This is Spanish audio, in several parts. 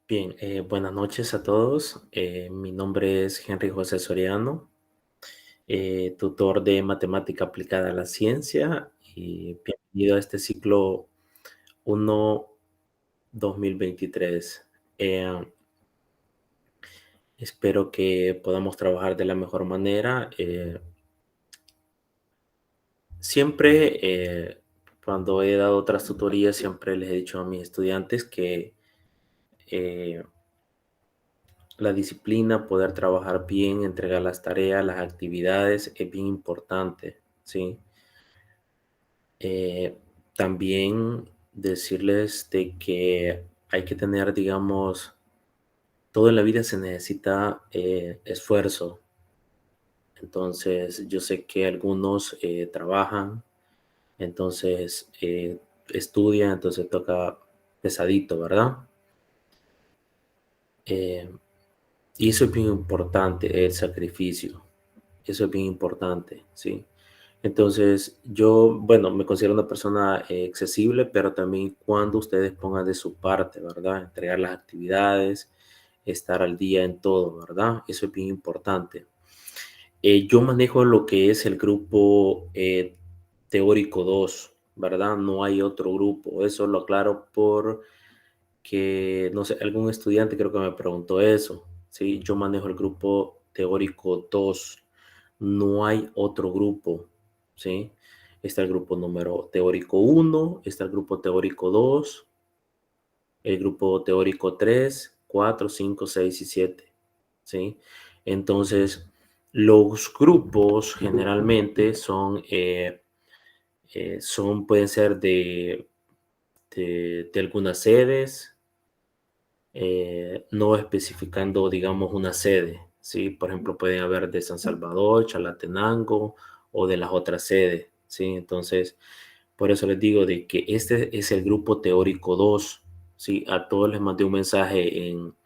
Bien, buenas noches a todos. Mi nombre es Henry José Soriano, tutor de matemática aplicada a la ciencia y bienvenido a este ciclo 1 2023. Eh, Espero que podamos trabajar de la mejor manera. Siempre, cuando he dado otras tutorías, siempre les he dicho a mis estudiantes que eh, la disciplina, poder trabajar bien, entregar las tareas, las actividades es bien importante, ¿sí? Eh, También decirles de que hay que tener, digamos, todo en la vida se necesita esfuerzo. Entonces, yo sé que algunos trabajan, entonces estudian, entonces toca pesadito, ¿verdad? Eh, y eso es bien importante, el sacrificio. Eso es bien importante, ¿sí? Entonces, yo, bueno, me considero una persona accesible, pero también cuando ustedes pongan de su parte, ¿verdad? Entregar las actividades, estar al día en todo, ¿verdad? Eso es bien importante. Yo manejo lo que es el grupo teórico 2, ¿verdad? No hay otro grupo. Eso lo aclaro porque, no sé, algún estudiante creo que me preguntó eso, ¿sí? Yo manejo el grupo teórico 2. No hay otro grupo, ¿sí? Está el grupo número teórico 1, está el grupo teórico 2, el grupo teórico 3, 4, 5, 6 y 7, ¿sí? Entonces, los grupos generalmente pueden ser de algunas sedes, no especificando, digamos, una sede, ¿sí? Por ejemplo, pueden haber de San Salvador, Chalatenango o de las otras sedes, ¿sí? Entonces, por eso les digo de que este es el grupo teórico 2, ¿sí? A todos les mandé un mensaje en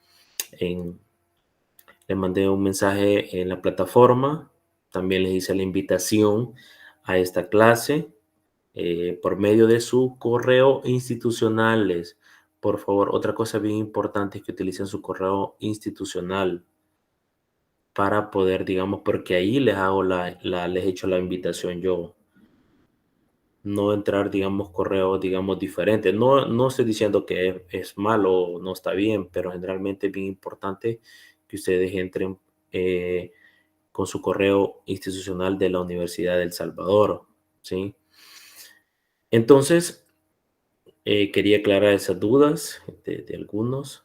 les mandé un mensaje en la plataforma, también les hice la invitación a esta clase por medio de su correo institucionales. Por favor, otra cosa bien importante es que utilicen su correo institucional para poder, digamos, porque ahí les hago les he hecho la invitación yo. No entrar, digamos, correos, digamos, diferentes. No estoy diciendo que es malo o no está bien, pero generalmente es bien importante que ustedes entren con su correo institucional de la Universidad de El Salvador, ¿sí? Entonces, quería aclarar esas dudas de algunos.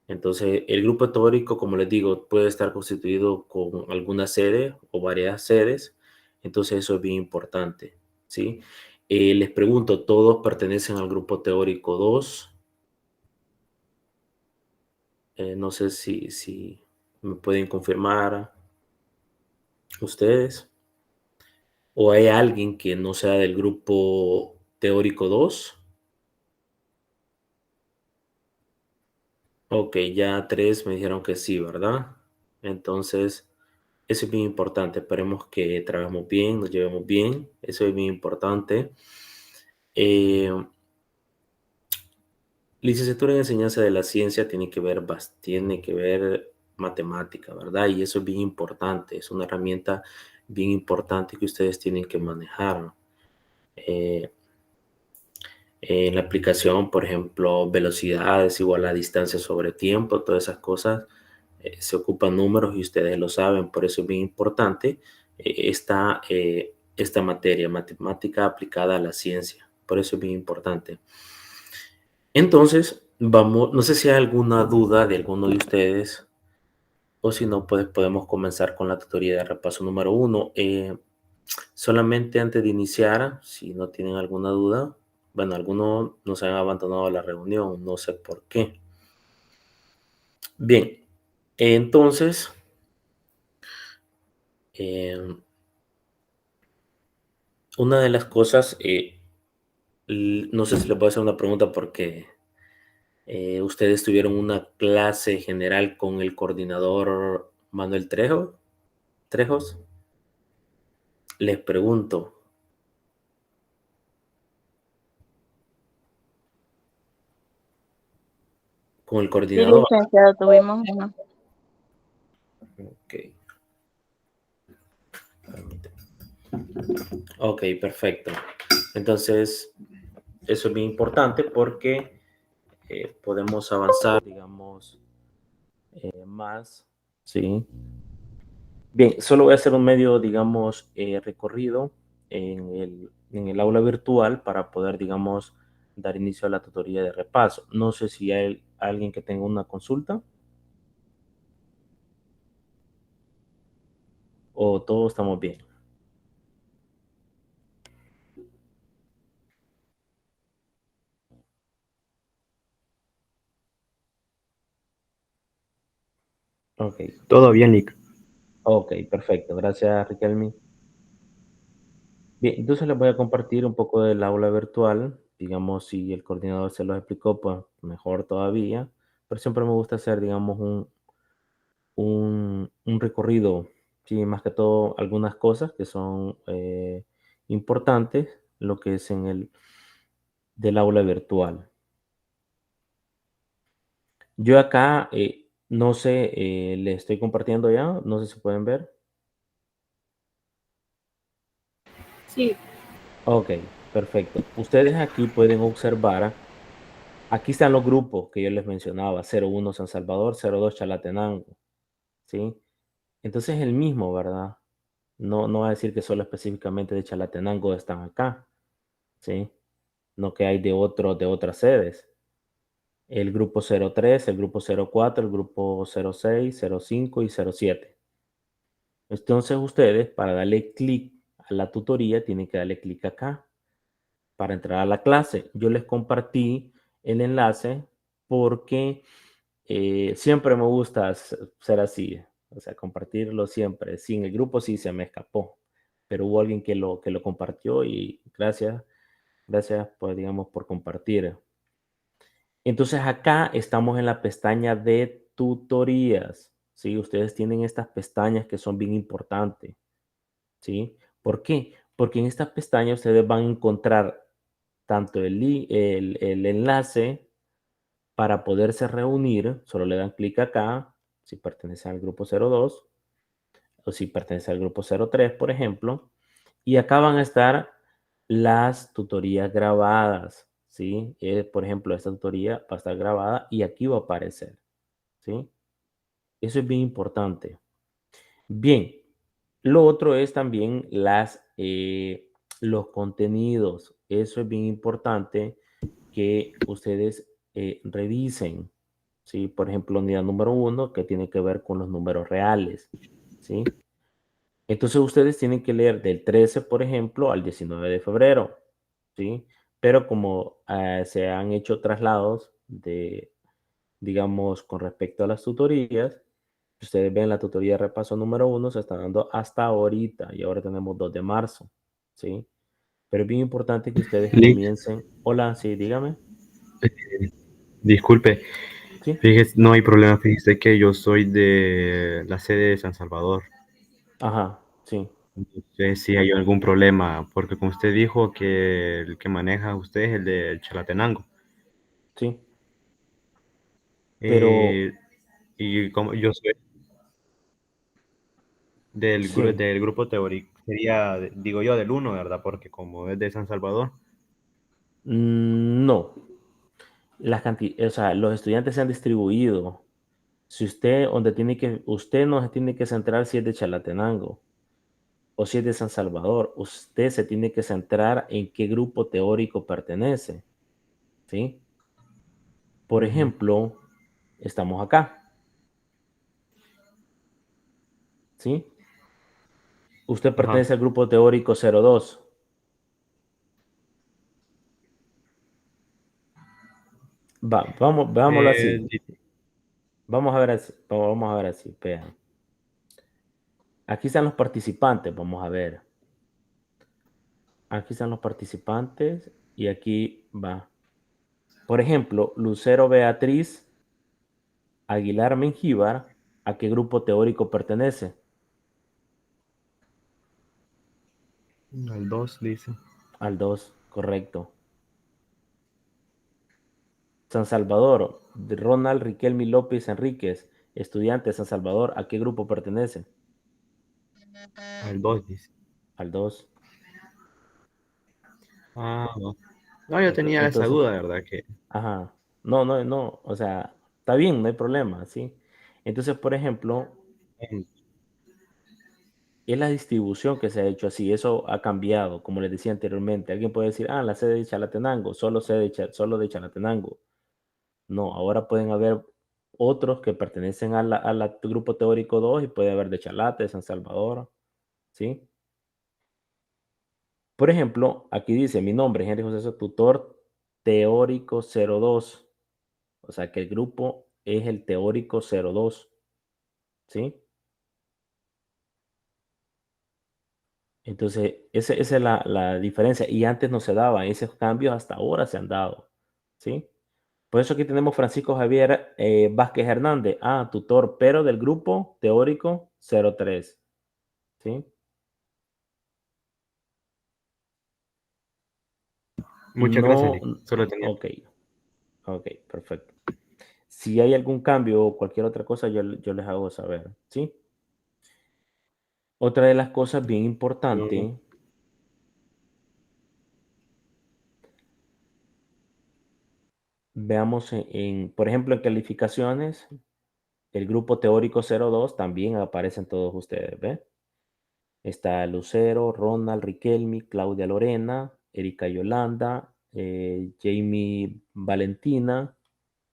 Entonces, el grupo teórico, como les digo, puede estar constituido con alguna sede o varias sedes. Entonces, eso es bien importante, ¿sí? Les pregunto, ¿todos pertenecen al grupo teórico 2? No sé si me pueden confirmar ustedes. ¿O hay alguien que no sea del grupo teórico 2? Ok, ya 3 me dijeron que sí, ¿verdad? Entonces, eso es bien importante. Esperemos que trabajemos bien, nos llevemos bien. Eso es bien importante. Eh, Licenciatura en enseñanza de la ciencia tiene que ver matemática, ¿verdad? Y eso es bien importante. Es una herramienta bien importante que ustedes tienen que manejar. Eh, en la aplicación, por ejemplo, velocidad es igual a distancia sobre tiempo, todas esas cosas se ocupan números y ustedes lo saben, por eso es bien importante esta materia, matemática aplicada a la ciencia, por eso es bien importante. Entonces, vamos, no sé si hay alguna duda de alguno de ustedes o si no, pues podemos comenzar con la tutoría de repaso número 1. Solamente antes de iniciar, si no tienen alguna duda, bueno, algunos nos han abandonado la reunión, no sé por qué. Bien, entonces, eh, una de las cosas, no sé si les voy a hacer una pregunta porque ustedes tuvieron una clase general con el coordinador Manuel Trejos. Les pregunto, con el Sí, coordinador. licenciado, tuvimos uno. Ok, ok, perfecto. Entonces, eso es bien importante porque podemos avanzar, digamos, más, ¿sí? Bien, solo voy a hacer un medio, digamos, recorrido en el aula virtual para poder, digamos, dar inicio a la tutoría de repaso. No sé si hay alguien que tenga una consulta o todos estamos bien. Ok, Todo bien, Nick. ok, perfecto. Gracias, Riquelme. Bien, entonces les voy a compartir un poco del aula virtual. Digamos, si el coordinador se los explicó, pues mejor todavía. Pero siempre me gusta hacer, digamos, un recorrido, sí, más que todo algunas cosas que son importantes, lo que es en el del aula virtual. Yo acá, no sé, le estoy compartiendo ya, no sé si pueden ver. Sí. Ok, perfecto. Ustedes aquí pueden observar, aquí están los grupos que yo les mencionaba, 01 San Salvador, 02 Chalatenango, ¿sí? Entonces es el mismo, ¿verdad? No, no va a decir que solo específicamente de Chalatenango están acá, ¿sí? No que hay de otras sedes. El grupo 03, el grupo 04, el grupo 06, 05 y 07. Entonces ustedes para darle clic a la tutoría tienen que darle clic acá para entrar a la clase. Yo les compartí el enlace porque siempre me gusta ser así, o sea, compartirlo siempre. Sin el grupo sí se me escapó, pero hubo alguien que lo compartió y gracias, gracias pues digamos por compartir. Entonces acá estamos en la pestaña de tutorías, ¿sí? Ustedes tienen estas pestañas que son bien importantes, ¿sí? ¿Por qué? Porque en esta pestaña ustedes van a encontrar tanto el enlace para poderse reunir, solo le dan clic acá, si pertenece al grupo 02 o si pertenece al grupo 03, por ejemplo, y acá van a estar las tutorías grabadas, ¿sí? Por ejemplo, esta tutoría va a estar grabada y aquí va a aparecer, ¿sí? Eso es bien importante. Bien, lo otro es también los contenidos. Eso es bien importante que ustedes revisen, ¿sí? Por ejemplo, unidad número 1, que tiene que ver con los números reales, ¿sí? Entonces ustedes tienen que leer del 13, por ejemplo, al 19 de febrero, ¿sí? Pero como se han hecho traslados de, digamos, con respecto a las tutorías, ustedes ven la tutoría de repaso número 1 se está dando hasta ahorita y ahora tenemos 2 de marzo, ¿sí? Pero es bien importante que ustedes Nick, comiencen. Hola, sí, dígame. disculpe, Sí. fíjese, no hay problema, fíjese que yo soy de la sede de San Salvador. Ajá, sí, No sé si hay algún problema, porque como usted dijo que el que maneja usted es el de Chalatenango. sí. Pero Eh, y como yo soy sí, del grupo teórico, sería, digo yo, del uno, ¿verdad? Porque como es de San Salvador. no. O sea, los estudiantes se han distribuido. Si usted, usted no se tiene que centrar si es de Chalatenango o si es de San Salvador, usted se tiene que centrar en qué grupo teórico pertenece, ¿sí? Por Ujú. ejemplo, estamos acá, ¿sí? Usted Ajá. pertenece al grupo teórico 02. Veámoslo así. Eh, Vamos a ver así, vamos a ver así, vean. Aquí están los participantes, vamos a ver. Aquí están los participantes y aquí va. Por ejemplo, Lucero Beatriz Aguilar Mengíbar, ¿a qué grupo teórico pertenece? al 2 dice. Al 2, correcto. San Salvador, de Ronald Riquelme López Enríquez, estudiante de San Salvador, ¿a qué grupo pertenece? Al 2 dice. Al 2. Ah, no. No, yo Ok, tenía esa entonces, duda, ¿verdad? Que ajá. No, no, no. O sea, está bien, no hay problema, ¿sí? Entonces, por ejemplo, es la distribución que se ha hecho así. Eso ha cambiado, como les decía anteriormente. Alguien puede decir, la sede de Chalatenango, solo de Chalatenango. No, ahora pueden haber otros que pertenecen a grupo teórico 2 y puede haber de Chalate, de San Salvador, ¿sí? Por ejemplo, aquí dice, mi nombre es Henry José Soto, tutor teórico 02. O sea que el grupo es el teórico 02, ¿sí? Entonces, esa es la diferencia. Y antes no se daban esos cambios, hasta ahora se han dado, ¿sí? Por eso aquí tenemos Francisco Javier Vázquez Hernández, tutor, pero del grupo teórico 03, ¿sí? muchas gracias, No, Lick. Solo tenía. ok, ok, perfecto. Si hay algún cambio o cualquier otra cosa, yo les hago saber, ¿sí? Otra de las cosas bien importantes, veamos por ejemplo, en calificaciones, el grupo teórico 02 también aparecen todos ustedes, ¿ven? Está Lucero, Ronald, Riquelme, Claudia Lorena, Erika Yolanda, Jamie Valentina,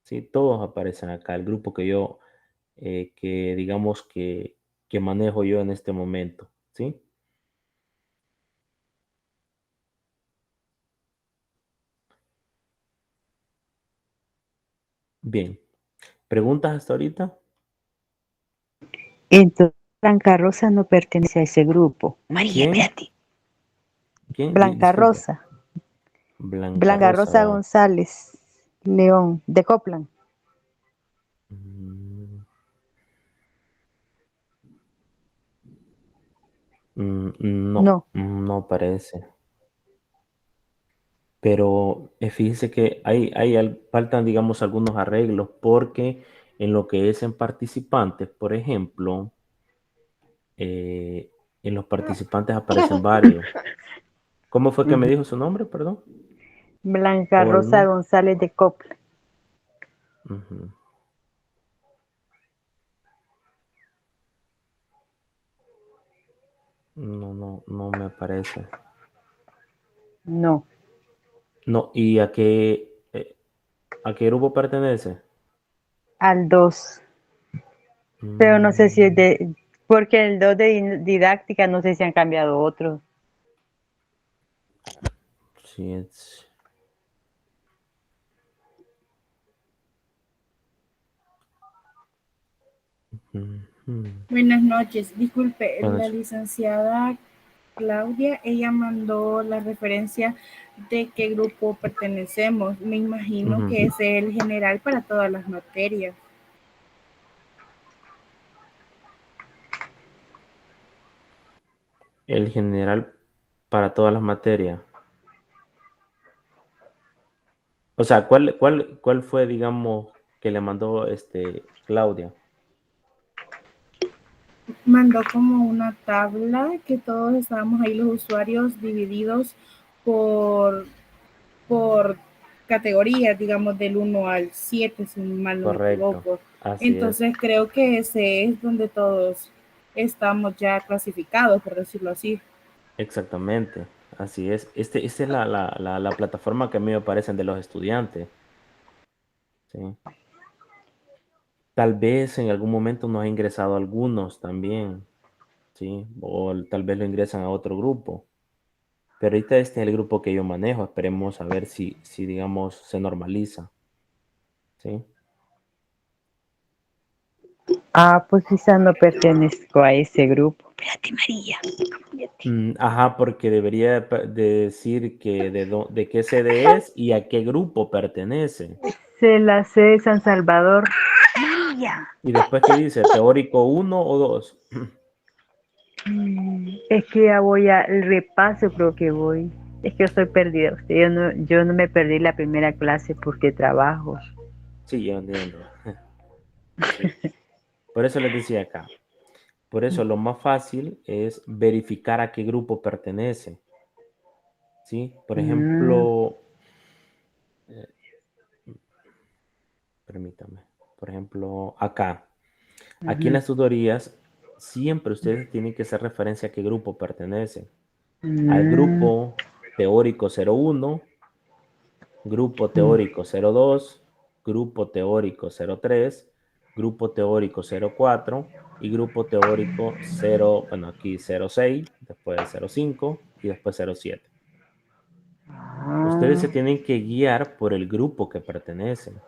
¿sí? Todos aparecen acá. El grupo que digamos que manejo yo en este momento, ¿sí? Bien. ¿Preguntas hasta ahorita? Entonces, Blanca Rosa no pertenece a ese grupo. María, ¿Quién? espérate. ¿Quién? Blanca Disculpe. Rosa. Blanca Blanca Rosa. Rosa González León, de Copland. Mm, no, No. no parece. Pero fíjese que faltan, digamos, algunos arreglos porque en lo que es en participantes, por ejemplo, en los participantes aparecen varios. ¿Cómo fue que me dijo su nombre, perdón? Blanca ¿O el Rosa nombre? González de Copland. Ujú. No, no, no me aparece. No, No, ¿y a qué grupo pertenece? al 2. Pero no sé si es Mm, de, porque el 2 de didáctica no sé si han cambiado otros. sí, es. Ujú. Buenas noches. Disculpe, Bueno, la licenciada Claudia, ella mandó la referencia de qué grupo pertenecemos. Me imagino ujú. que ese es el general para todas las materias. El general para todas las materias. O sea, ¿cuál fue, digamos, que le mandó Claudia? Mandó como una tabla que todos estábamos ahí los usuarios divididos por, por categorías, digamos del 1 al 7, si mal no me Correcto, equivoco. así es, Entonces creo que ese es donde todos estamos ya clasificados, por decirlo así. exactamente, así es. Esta es la plataforma que a mí me parecen de los estudiantes, ¿sí? Tal vez en algún momento nos ha ingresado algunos también, ¿sí? O tal vez lo ingresan a otro grupo. Pero ahorita este es el grupo que yo manejo. Esperemos a ver si digamos, se normaliza, ¿sí? Pues quizá no pertenezco a ese grupo. Espérate, María. Ajá, porque debería de decir que de qué sede es y a qué grupo pertenece. Se la sé de San Salvador. María. Y después, ¿qué dice? ¿Teórico uno o 2? Es que ya voy al repaso, creo que voy. Es que yo estoy perdida. Yo no me perdí la primera clase porque trabajo. Sí, yo entiendo. Sí. Por eso les decía acá. Por eso lo más fácil es verificar a qué grupo pertenece. ¿Sí? Por Mm, ejemplo, eh, permítame. Por ejemplo, acá. Aquí en ujú, las tutorías, siempre ustedes tienen que hacer referencia a qué grupo pertenecen. Al mm. grupo teórico 01, grupo Mm. teórico 02, grupo teórico 03, grupo teórico 04 y grupo teórico 0, bueno, aquí 06, después 05 y después 07. Ustedes se Ah, tienen que guiar por el grupo que pertenecen.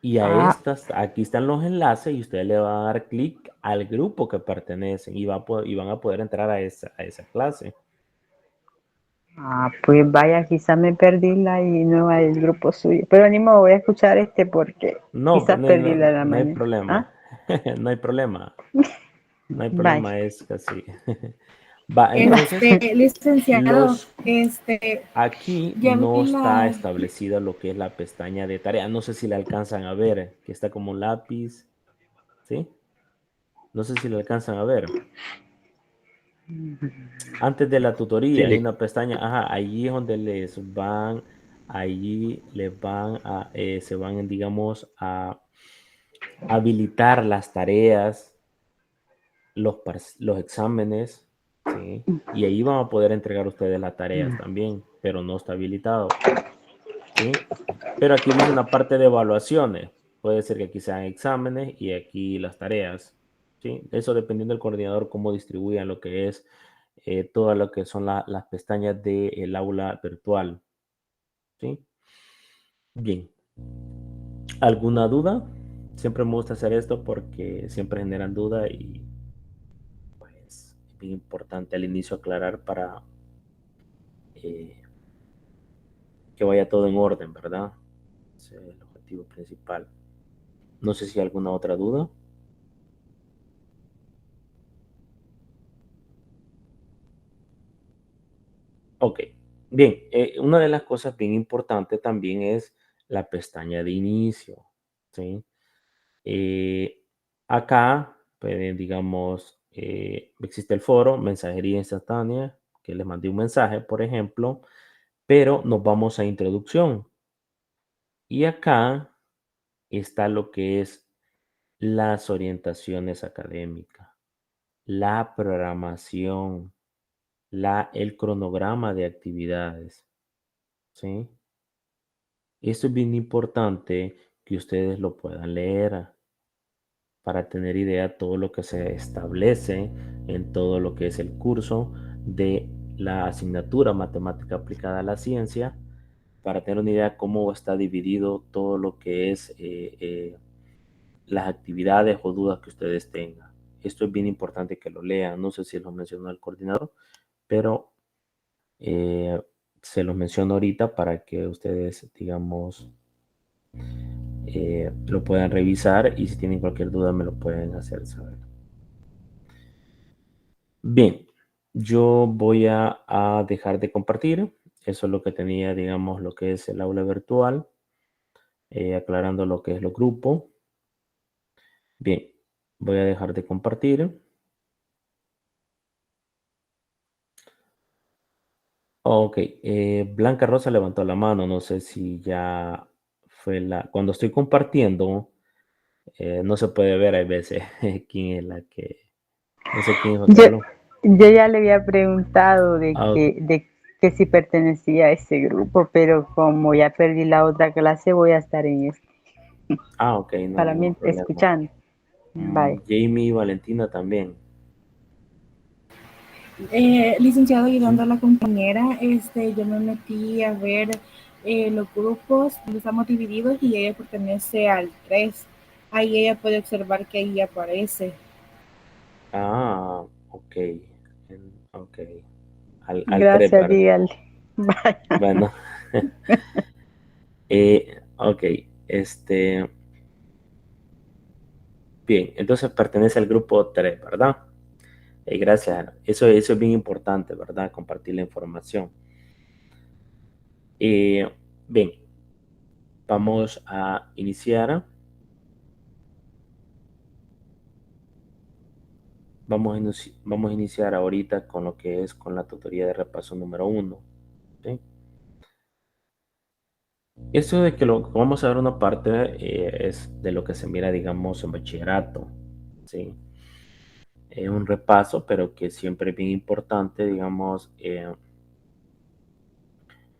Y a ah, estas, aquí están los enlaces y ustedes le van a dar clic al grupo que pertenecen y, y van a poder entrar a esa clase. pues vaya, quizás me perdí la y no el grupo suyo. Pero ni modo, voy a escuchar este porque No, quizás perdí la de la no hay mañana. problema. Ah, No hay problema. No hay vaya. problema, es casi. Va, entonces, Licenciado, los aquí ya no vi está la, establecido lo que es la pestaña de tarea. No sé si le alcanzan a ver, que está como un lápiz, ¿sí? No sé si le alcanzan a ver. Antes de la Sí, tutoría hay una pestaña, ajá, allí es donde allí les van a, se van, digamos, a habilitar las tareas, los exámenes, ¿sí? Y ahí van a poder entregar ustedes las tareas también, pero no está habilitado, ¿sí? Pero aquí dice una parte de evaluaciones. Puede ser que aquí sean exámenes y aquí las tareas, ¿sí? Eso dependiendo del coordinador cómo distribuyan lo que es todo lo que son las pestañas del aula virtual, ¿sí? Bien. ¿Alguna duda? Siempre me gusta hacer esto porque siempre generan duda y pues es bien importante al inicio aclarar para eh, que vaya todo en orden, ¿verdad? Ese es el objetivo principal. No sé si hay alguna otra duda. Ok, bien, una de las cosas bien importantes también es la pestaña de inicio, ¿sí? Eh, acá, pues, digamos, existe el foro, mensajería instantánea, que les mandé un mensaje, por ejemplo, pero nos vamos a introducción. Y acá está lo que es las orientaciones académicas, la programación, el cronograma de actividades, ¿sí? Esto es bien importante que ustedes lo puedan leer para tener idea de todo lo que se establece en todo lo que es el curso de la asignatura matemática aplicada a la ciencia, para tener una idea de cómo está dividido todo lo que es las actividades o dudas que ustedes tengan. Esto es bien importante que lo lean. No sé si lo mencionó el coordinador, pero eh, se los menciono ahorita para que ustedes, digamos, lo puedan revisar y si tienen cualquier duda me lo pueden hacer saber. Bien, yo voy a dejar de compartir. Eso es lo que tenía, digamos, lo que es el aula virtual, aclarando lo que es los grupos. Bien, voy a dejar de compartir. Ok, Blanca Rosa levantó la mano. No sé si ya fue la... Cuando estoy compartiendo, no se puede ver a veces quién es la que... No sé quién fue que Yo, habló. yo ya le había preguntado Ah, de que si pertenecía a ese grupo, pero como ya perdí la otra clase, voy a estar en este. ok, no hay Para ningún mí, problema. escuchando. Bye. Jamie y Valentina también. licenciado, ¿Sí? ayudando a la compañera, yo me metí a ver los grupos donde estamos divididos y ella pertenece al 3. Ahí ella puede observar que ahí aparece. Ah, ok. Ok. Al 3, Gracias, ¿verdad? dígale. Bye. Bueno. Ok. Este. Bien. Entonces pertenece al grupo 3, ¿verdad? Gracias. Eso es bien importante, ¿verdad? Compartir la información. Bien, vamos a iniciar. Vamos a iniciar ahorita con lo que es con la tutoría de repaso número 1. ¿Sí? Esto de que lo que vamos a ver una parte es de lo que se mira, digamos, en bachillerato. ¿Sí? Es un repaso, pero que siempre es bien importante, digamos,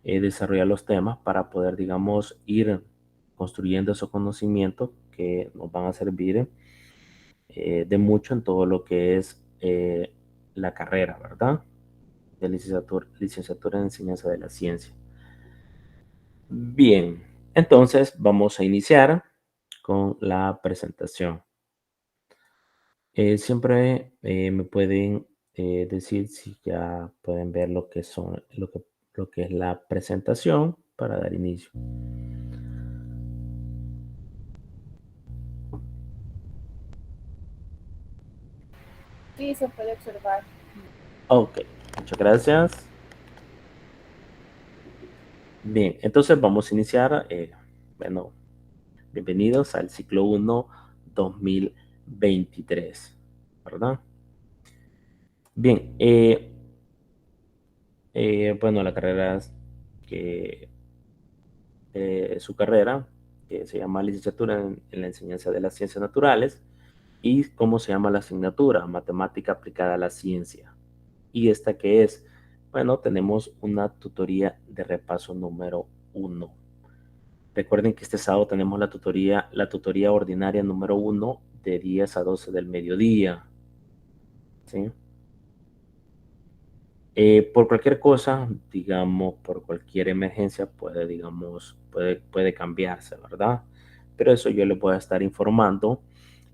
desarrollar los temas para poder, digamos, ir construyendo esos conocimientos que nos van a servir de mucho en todo lo que es la carrera, ¿verdad? De licenciatura en enseñanza de la ciencia. Bien, entonces vamos a iniciar con la presentación. Siempre me pueden decir si ya pueden ver lo que son, lo que es la presentación para dar inicio. Sí, se puede observar. Ok, muchas gracias. Bien, entonces vamos a iniciar. Bueno, bienvenidos al ciclo 1 2023, ¿verdad? Bien, bueno, la carrera que su carrera, que se llama licenciatura en la enseñanza de las ciencias naturales, y cómo se llama la asignatura, matemática aplicada a la ciencia. ¿Y esta qué es? Bueno, tenemos una tutoría de repaso número 1. Recuerden que este sábado tenemos la tutoría ordinaria número 1 de 10 a 12 del mediodía. ¿Sí? Por cualquier cosa, digamos, por cualquier emergencia, puede cambiarse, ¿verdad? Pero eso yo les voy a estar informando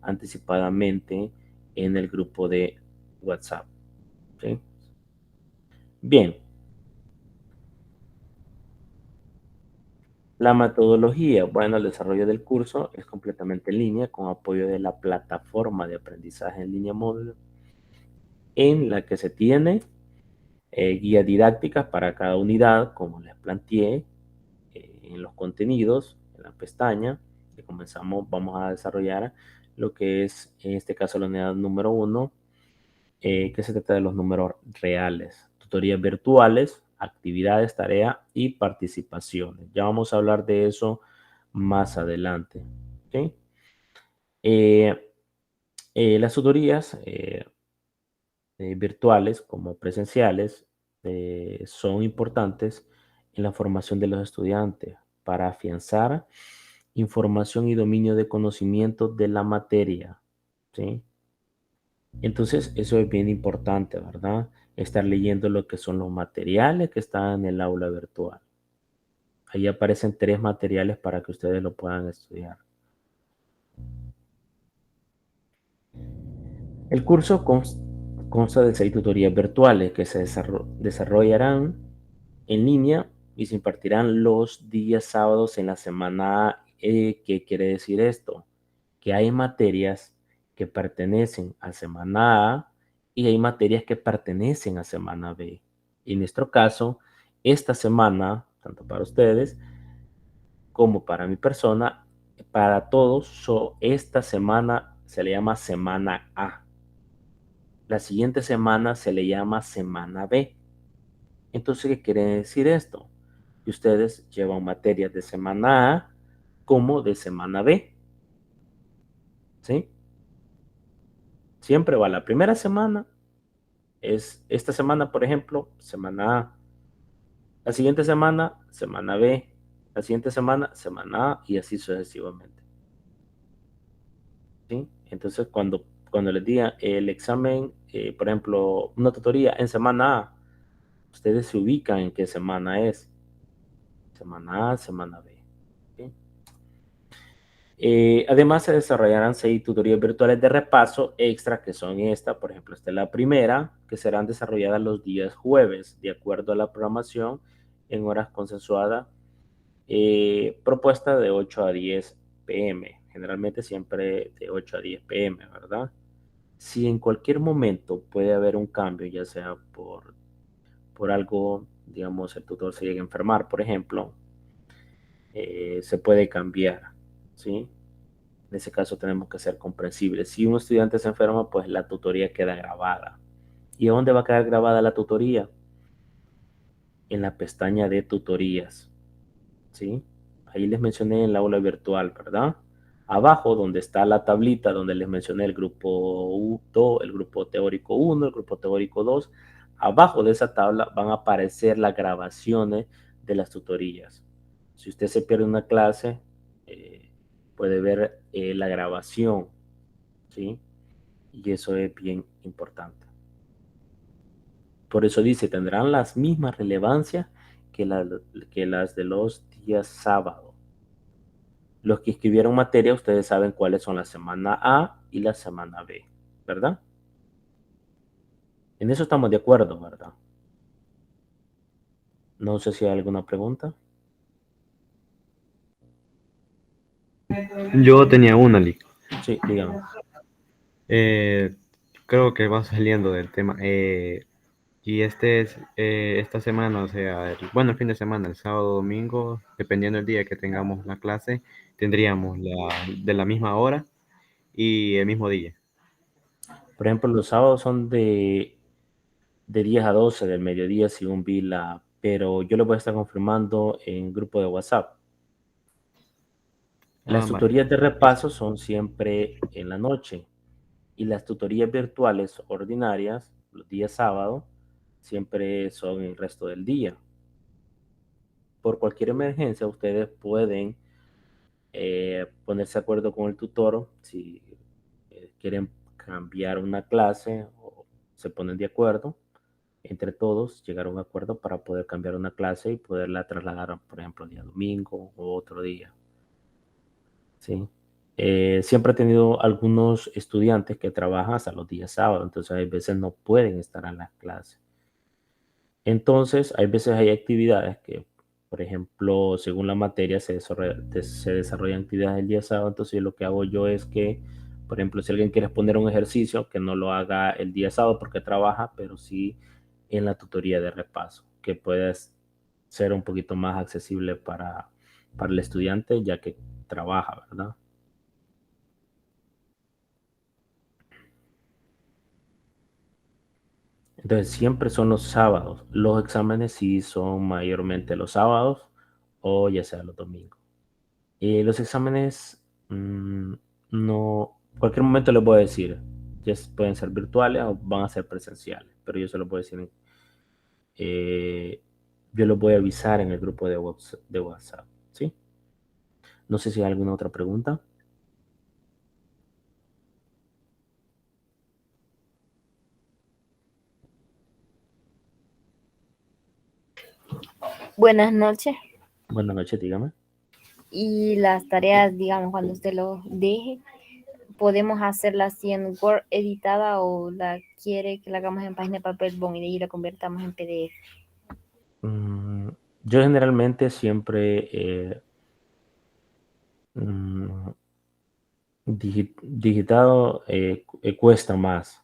anticipadamente en el grupo de WhatsApp. ¿Sí? Bien, la metodología, bueno, el desarrollo del curso es completamente en línea con apoyo de la plataforma de aprendizaje en línea móvil en la que se tiene guías didácticas para cada unidad, como les planteé en los contenidos, en la pestaña que vamos a desarrollar lo que es, en este caso, la unidad número 1, que se trata de los números reales, tutorías virtuales, actividades, tareas y participaciones. Ya vamos a hablar de eso más adelante. ¿Okay? Las tutorías virtuales como presenciales son importantes en la formación de los estudiantes para afianzar información y dominio de conocimiento de la materia, ¿sí? Entonces, eso es bien importante, ¿verdad? Estar leyendo lo que son los materiales que están en el aula virtual. Ahí aparecen 3 materiales para que ustedes lo puedan estudiar. El curso consta de 6 tutorías virtuales que se desarrollarán en línea y se impartirán los días sábados en la semana A. ¿Qué quiere decir esto? Que hay materias que pertenecen a semana A y hay materias que pertenecen a semana B. Y en nuestro caso, esta semana, tanto para ustedes como para mi persona, para todos, esta semana se le llama semana A. La siguiente semana se le llama semana B. Entonces, ¿qué quiere decir esto? Que ustedes llevan materias de semana A como de semana B. ¿Sí? Siempre va la primera semana. Es esta semana, por ejemplo, semana A. La siguiente semana, semana B. La siguiente semana, semana A y así sucesivamente. ¿Sí? Entonces, cuando les diga el examen, por ejemplo, una tutoría en semana A, ustedes se ubican en qué semana es. Semana A, semana B. ¿Sí? Además, se desarrollarán 6 tutorías virtuales de repaso extra, que son esta, por ejemplo, esta es la primera, que serán desarrolladas los días jueves, de acuerdo a la programación, en horas consensuadas, propuesta de 8 a 10 pm, generalmente siempre de 8 a 10 pm, ¿verdad? Si en cualquier momento puede haber un cambio, ya sea por algo, digamos, el tutor se llega a enfermar, por ejemplo, se puede cambiar, ¿sí? En ese caso tenemos que ser comprensibles. Si un estudiante se enferma, pues la tutoría queda grabada. ¿Y dónde va a quedar grabada la tutoría? En la pestaña de tutorías, ¿sí? Ahí les mencioné en la aula virtual, ¿verdad? Abajo, donde está la tablita, donde les mencioné el grupo 2, el grupo teórico 1, el grupo teórico 2, abajo de esa tabla van a aparecer las grabaciones de las tutorías. Si usted se pierde una clase, puede ver la grabación, ¿sí? Y eso es bien importante. Por eso dice, tendrán las mismas relevancias que, que las de los días sábado. Los que escribieron materia, ustedes saben cuáles son la semana A y la semana B, ¿verdad? En eso estamos de acuerdo, ¿verdad? No sé si hay alguna pregunta. Yo tenía una, Lick. Sí, dígame. Creo que va saliendo del tema. Y esta semana, o sea, bueno, el fin de semana, el sábado, domingo, dependiendo del día que tengamos la clase, tendríamos de la misma hora y el mismo día. Por ejemplo, los sábados son de 10 a 12 del mediodía, según vi pero yo lo voy a estar confirmando en grupo de WhatsApp. Las Vale. tutorías de repaso son siempre en la noche y las tutorías virtuales ordinarias, los días sábados, siempre son el resto del día. Por cualquier emergencia, ustedes pueden ponerse de acuerdo con el tutor si quieren cambiar una clase o se ponen de acuerdo entre todos, llegar a un acuerdo para poder cambiar una clase y poderla trasladar, por ejemplo, el día domingo o otro día. ¿Sí? Siempre he tenido algunos estudiantes que trabajan hasta los días sábados, entonces hay veces no pueden estar en las clases. Entonces, hay veces hay actividades que, por ejemplo, según la materia se desarrollan actividades el día sábado, entonces lo que hago yo es que, por ejemplo, si alguien quiere exponer un ejercicio, que no lo haga el día sábado porque trabaja, pero sí en la tutoría de repaso, que pueda ser un poquito más accesible para el estudiante, ya que trabaja, ¿verdad? Entonces, siempre son los sábados. Los exámenes sí son mayormente los sábados o ya sea los domingos. Los exámenes, no, cualquier momento les voy a decir, ya pueden ser virtuales o van a ser presenciales, pero yo se los voy a decir, eh, yo los voy a avisar en el grupo de WhatsApp, ¿sí? No sé si hay alguna otra pregunta. Buenas noches. Buenas noches, dígame. Y las tareas, digamos, cuando usted los deje, podemos hacerla así en Word editada o la quiere que la hagamos en página de papel bond y de ahí la convertamos en PDF. Mm, yo generalmente siempre mm, digitado cuesta más,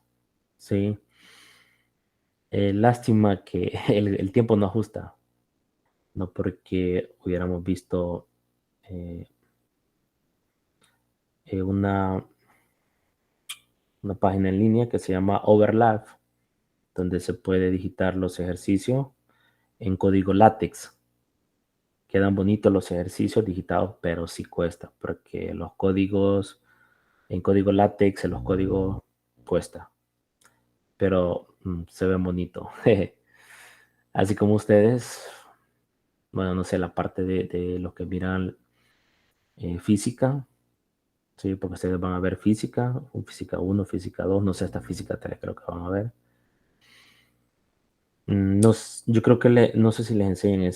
¿sí? Lástima que el tiempo no ajusta, no porque hubiéramos visto eh, eh, una, una página en línea que se llama Overlap, donde se puede digitar los ejercicios en código látex. Quedan bonitos los ejercicios digitados, pero sí cuesta, porque los códigos en código látex, en los códigos cuesta, pero se ve bonito. Así como ustedes, bueno, no sé, la parte de los que miran física, sí, porque ustedes van a ver física, física 1, física 2, no sé, hasta física 3 creo que van a ver. No, yo creo que no sé si les enseñan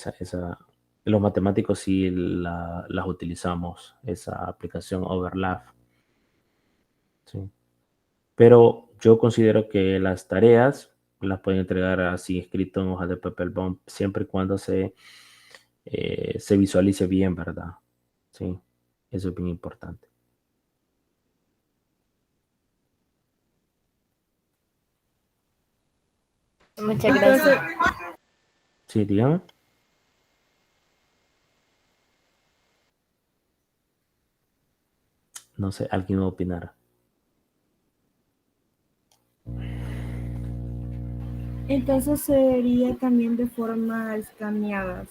los matemáticos sí las utilizamos, esa aplicación Overlap, sí. Pero yo considero que las tareas las pueden entregar así escrito en hoja de papel bond, siempre y cuando se visualice bien, ¿verdad? Sí, eso es bien importante. Muchas gracias. Sí, dígame. No sé, alguien va a opinar. Entonces sería también de forma escaneadas.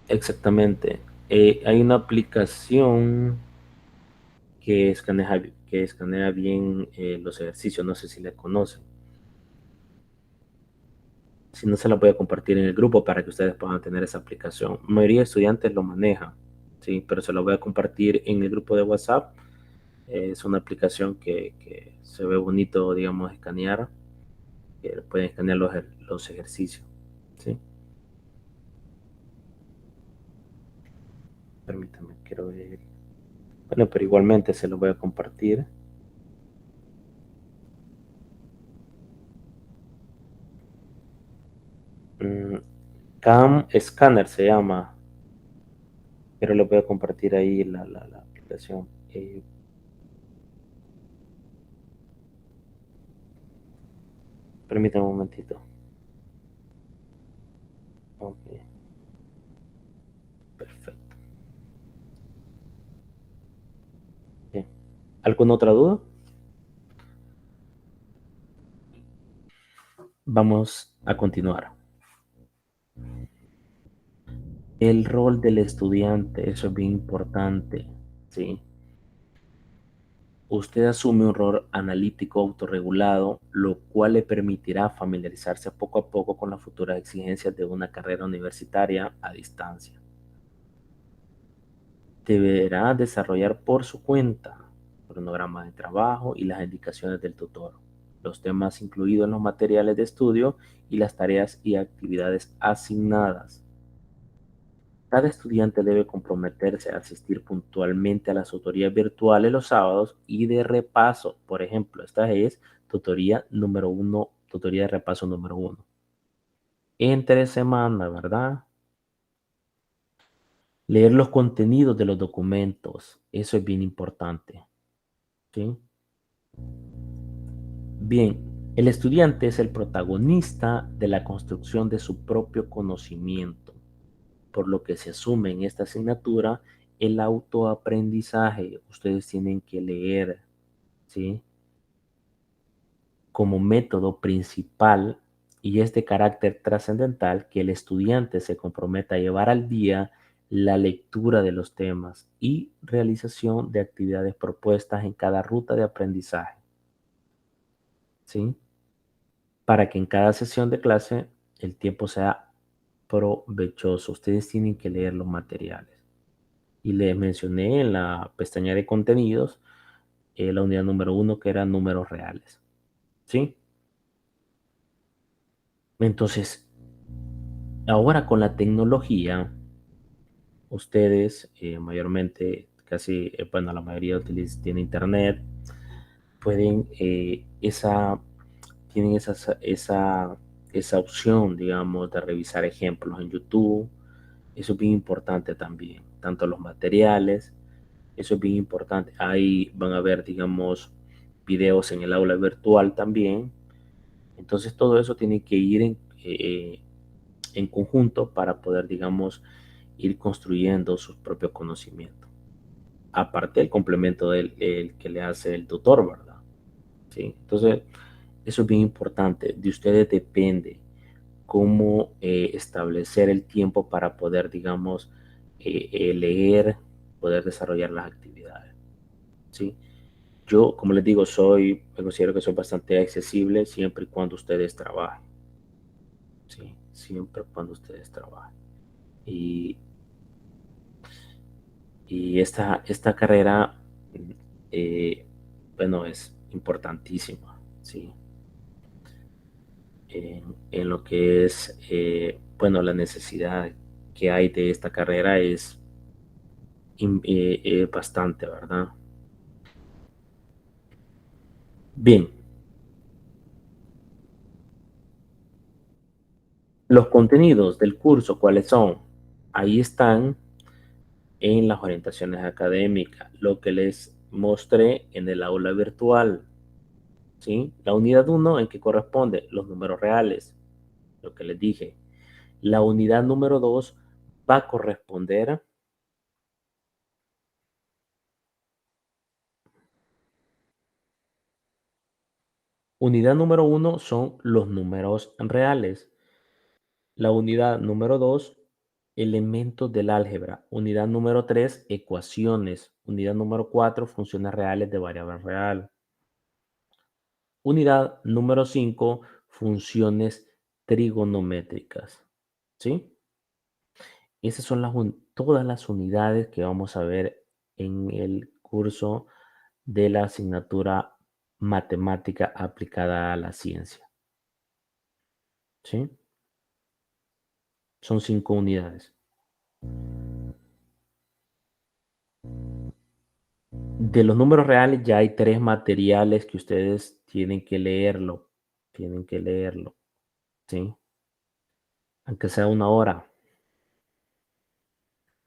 Exactamente. Hay una aplicación que escanea bien los ejercicios. No sé si la conocen. Si no, se la voy a compartir en el grupo para que ustedes puedan tener esa aplicación. La mayoría de estudiantes lo manejan, ¿sí? Pero se la voy a compartir en el grupo de WhatsApp. Es una aplicación que se ve bonito, digamos, escanear. Que pueden escanear los ejercicios, ¿sí? Permítanme, quiero ver. Bueno, pero igualmente se lo voy a compartir. Mm, Cam Scanner se llama, pero lo voy a compartir ahí la aplicación. Permítame un momentito. Ok, perfecto. Bien. ¿Alguna otra duda? Vamos a continuar. El rol del estudiante, eso es bien importante, ¿sí? Usted asume un rol analítico autorregulado, lo cual le permitirá familiarizarse poco a poco con las futuras exigencias de una carrera universitaria a distancia. Deberá desarrollar por su cuenta cronograma de trabajo y las indicaciones del tutor, los temas incluidos en los materiales de estudio y las tareas y actividades asignadas. Cada estudiante debe comprometerse a asistir puntualmente a las tutorías virtuales los sábados y de repaso. Por ejemplo, esta es tutoría número 1, tutoría de repaso número 1. Entre semana, ¿verdad? Leer los contenidos de los documentos. Eso es bien importante. ¿Sí? Bien, el estudiante es el protagonista de la construcción de su propio conocimiento, por lo que se asume en esta asignatura el autoaprendizaje. Ustedes tienen que leer, ¿sí? Como método principal, y es de carácter trascendental que el estudiante se comprometa a llevar al día la lectura de los temas y realización de actividades propuestas en cada ruta de aprendizaje, ¿sí? Para que en cada sesión de clase el tiempo sea provechoso. Ustedes tienen que leer los materiales. Y les mencioné en la pestaña de contenidos la unidad número 1 que eran números reales. ¿Sí? Entonces, ahora con la tecnología, ustedes mayormente, casi, bueno, la mayoría tiene internet, pueden, tienen esa opción, digamos, de revisar ejemplos en YouTube. Eso es bien importante también, tanto los materiales, eso es bien importante. Ahí van a ver, digamos, videos en el aula virtual también. Entonces todo eso tiene que ir en conjunto para poder, digamos, ir construyendo sus propios conocimientos. Aparte el complemento el que le hace el tutor, ¿verdad? ¿Sí? Entonces, eso es bien importante. De ustedes depende cómo establecer el tiempo para poder, digamos, leer, poder desarrollar las actividades. ¿Sí? Yo, como les digo, me considero que soy bastante accesible siempre y cuando ustedes trabajen. ¿Sí? Siempre y cuando ustedes trabajen. Y, y esta carrera, eh, bueno, es importantísima, ¿sí? En lo que es, bueno, la necesidad que hay de esta carrera es bastante, ¿verdad? Bien, los contenidos del curso, ¿cuáles son? Ahí están en las orientaciones académicas, lo que les mostré en el aula virtual, ¿sí? La unidad 1 en que corresponde los números reales, lo que les dije. La unidad número 2 va a corresponder unidad número 1 son los números reales. La unidad número 2, elementos del álgebra. Unidad número 3, ecuaciones. Unidad número 4, funciones reales de variable real. Unidad número 5, funciones trigonométricas. ¿Sí? Esas son todas las unidades que vamos a ver en el curso de la asignatura matemática aplicada a la ciencia. ¿Sí? Son 5 unidades. De los números reales ya hay 3 materiales que ustedes tienen que leerlo. Tienen que leerlo. ¿Sí? Aunque sea una hora.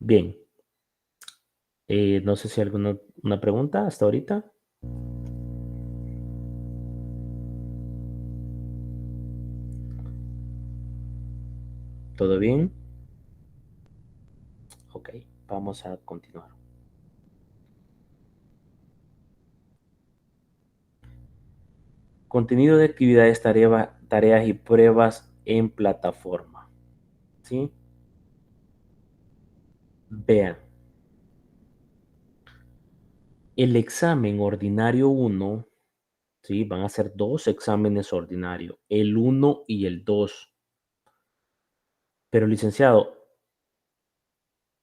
Bien. No sé si hay alguna una pregunta hasta ahorita. ¿Todo bien? Ok, vamos a continuar. Contenido de actividades, tareas y pruebas en plataforma. ¿Sí? Vean. El examen ordinario 1, ¿sí? Van a ser 2 exámenes ordinarios, el 1 y el 2. Pero licenciado,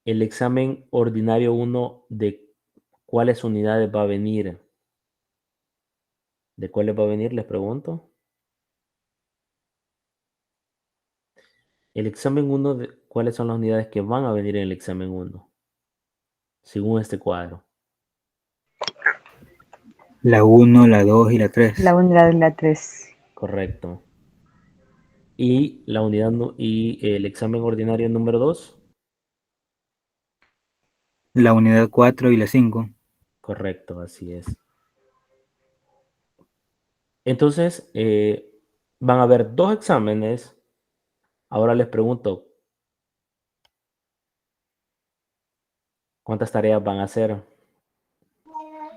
el examen ordinario 1, ¿de cuáles unidades va a venir? ¿De cuáles va a venir? Les pregunto. El examen 1, ¿cuáles son las unidades que van a venir en el examen 1? Según este cuadro. La 1, la 2 y la 3. La unidad de la 3. Correcto. Y la unidad y el examen ordinario número 2. La unidad 4 y la 5. Correcto, así es. Entonces, van a haber 2 exámenes. Ahora les pregunto, ¿cuántas tareas van a hacer?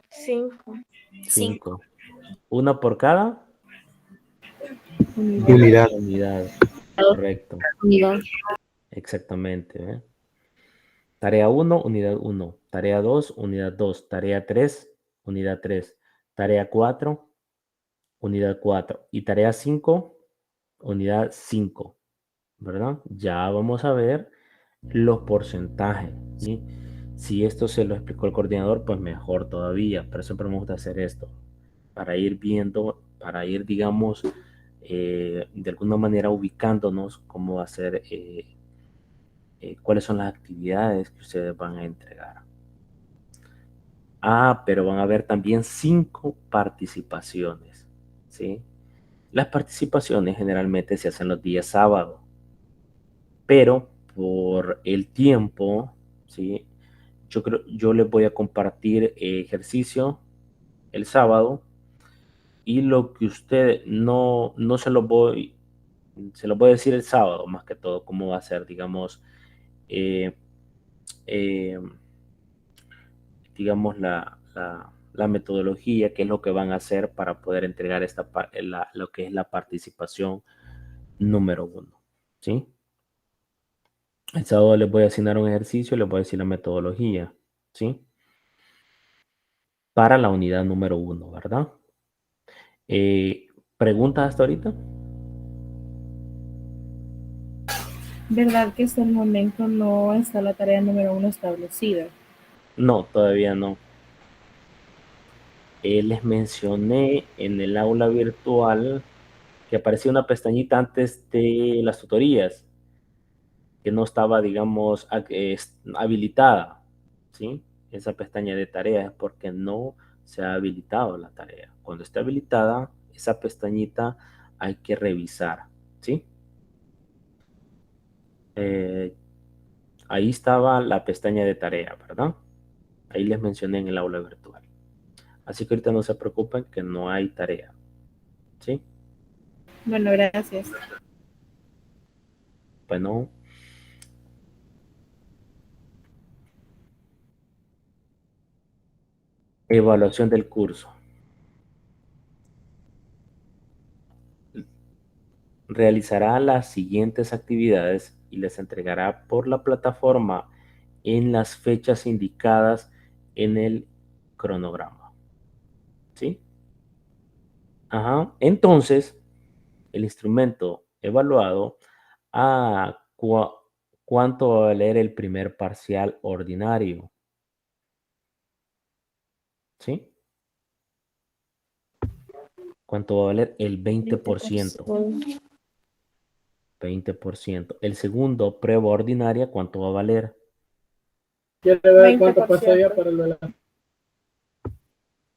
5. 5. ¿Una por cada? Unidad. Unidad. Correcto. Unidad. Exactamente. ¿Eh? Tarea 1, unidad 1. Tarea 2, unidad 2. Tarea 3, unidad 3. Tarea 4, unidad 4. Y tarea 5, unidad 5. ¿Verdad? Ya vamos a ver los porcentajes. ¿Sí? Si esto se lo explicó el coordinador, pues mejor todavía. Pero siempre me gusta hacer esto. Para ir viendo, para ir, digamos, de alguna manera ubicándonos cómo va a ser, cuáles son las actividades que ustedes van a entregar. Pero van a haber también 5 participaciones, ¿sí? Las participaciones generalmente se hacen los días sábados, pero por el tiempo, ¿sí? Yo les voy a compartir ejercicio el sábado y lo que usted no se lo voy a decir el sábado más que todo, cómo va a ser, digamos, eh, eh, digamos la metodología, qué es lo que van a hacer para poder entregar lo que es la participación número 1, ¿sí? El sábado les voy a asignar un ejercicio, les voy a decir la metodología, ¿sí? Para la unidad número 1, ¿verdad? ¿Preguntas hasta ahorita? ¿Verdad que hasta el momento no está la tarea número 1 establecida? No, todavía no. Les mencioné en el aula virtual que aparecía una pestañita antes de las tutorías que no estaba, digamos, habilitada, ¿sí? Esa pestaña de tareas es porque no se ha habilitado la tarea. Cuando esté habilitada, esa pestañita hay que revisar, ¿sí? Ahí estaba la pestaña de tarea, ¿verdad? Ahí les mencioné en el aula virtual. Así que ahorita no se preocupen que no hay tarea, ¿sí? Bueno, gracias. Bueno, evaluación del curso. Realizará las siguientes actividades y les entregará por la plataforma en las fechas indicadas en el cronograma. ¿Sí? Ajá. Entonces, el instrumento evaluado a cuánto va a valer el primer parcial ordinario. ¿Sí? ¿Cuánto va a valer? El 20%. 20%. El segundo, prueba ordinaria, ¿cuánto va a valer? Quiere ver cuánto pasó ya para lo de la...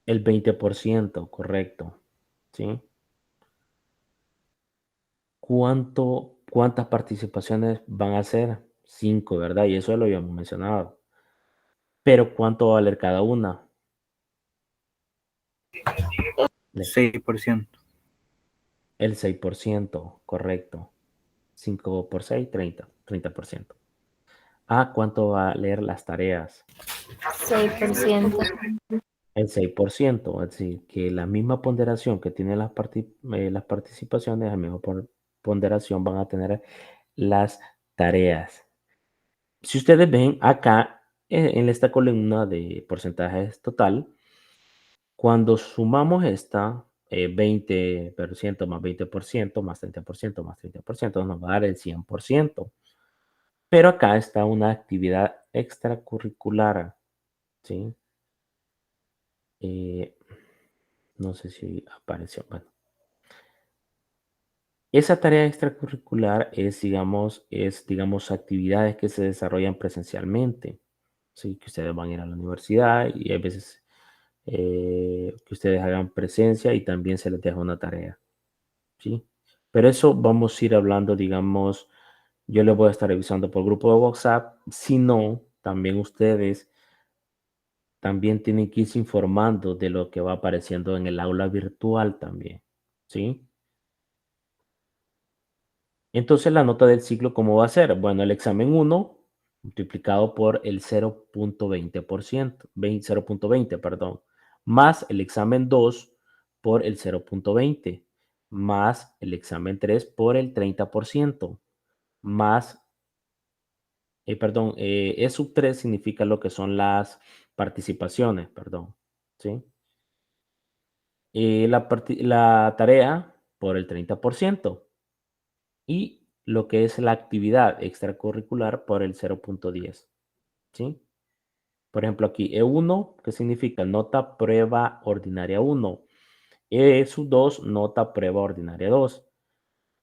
El 20%, correcto. ¿Sí? ¿Cuántas participaciones van a ser? 5, ¿verdad? Y eso lo habíamos mencionado. Pero ¿cuánto va a valer cada una? 6%. El 6%, correcto. 5 por 6, 30%. ¿Cuánto va a valer las tareas? 6%. El 6%, es decir, que la misma ponderación que tienen las participaciones, la misma ponderación van a tener las tareas. Si ustedes ven acá, en esta columna de porcentajes total, cuando sumamos esta, 20% más 20% más 30% más 30%, nos va a dar el 100%. Pero acá está una actividad extracurricular, ¿sí? No sé si apareció. Bueno, esa tarea extracurricular digamos, actividades que se desarrollan presencialmente. Sí, que ustedes van a ir a la universidad y hay veces que ustedes hagan presencia y también se les deja una tarea. ¿Sí? Pero eso vamos a ir hablando, digamos, yo les voy a estar revisando por grupo de WhatsApp. Si no, también ustedes también tienen que irse informando de lo que va apareciendo en el aula virtual también. ¿Sí? Entonces, la nota del ciclo, ¿cómo va a ser? Bueno, el examen 1 multiplicado por el 0.20%, 0.20, perdón, más el examen 2 por el 0.20, más el examen 3 por el 30%, más, perdón, E sub 3 significa lo que son las participaciones, perdón, ¿sí? La tarea por el 30%. Y lo que es la actividad extracurricular por el 0.10, ¿sí? Por ejemplo, aquí E1, que significa nota prueba ordinaria 1. E2, nota prueba ordinaria 2.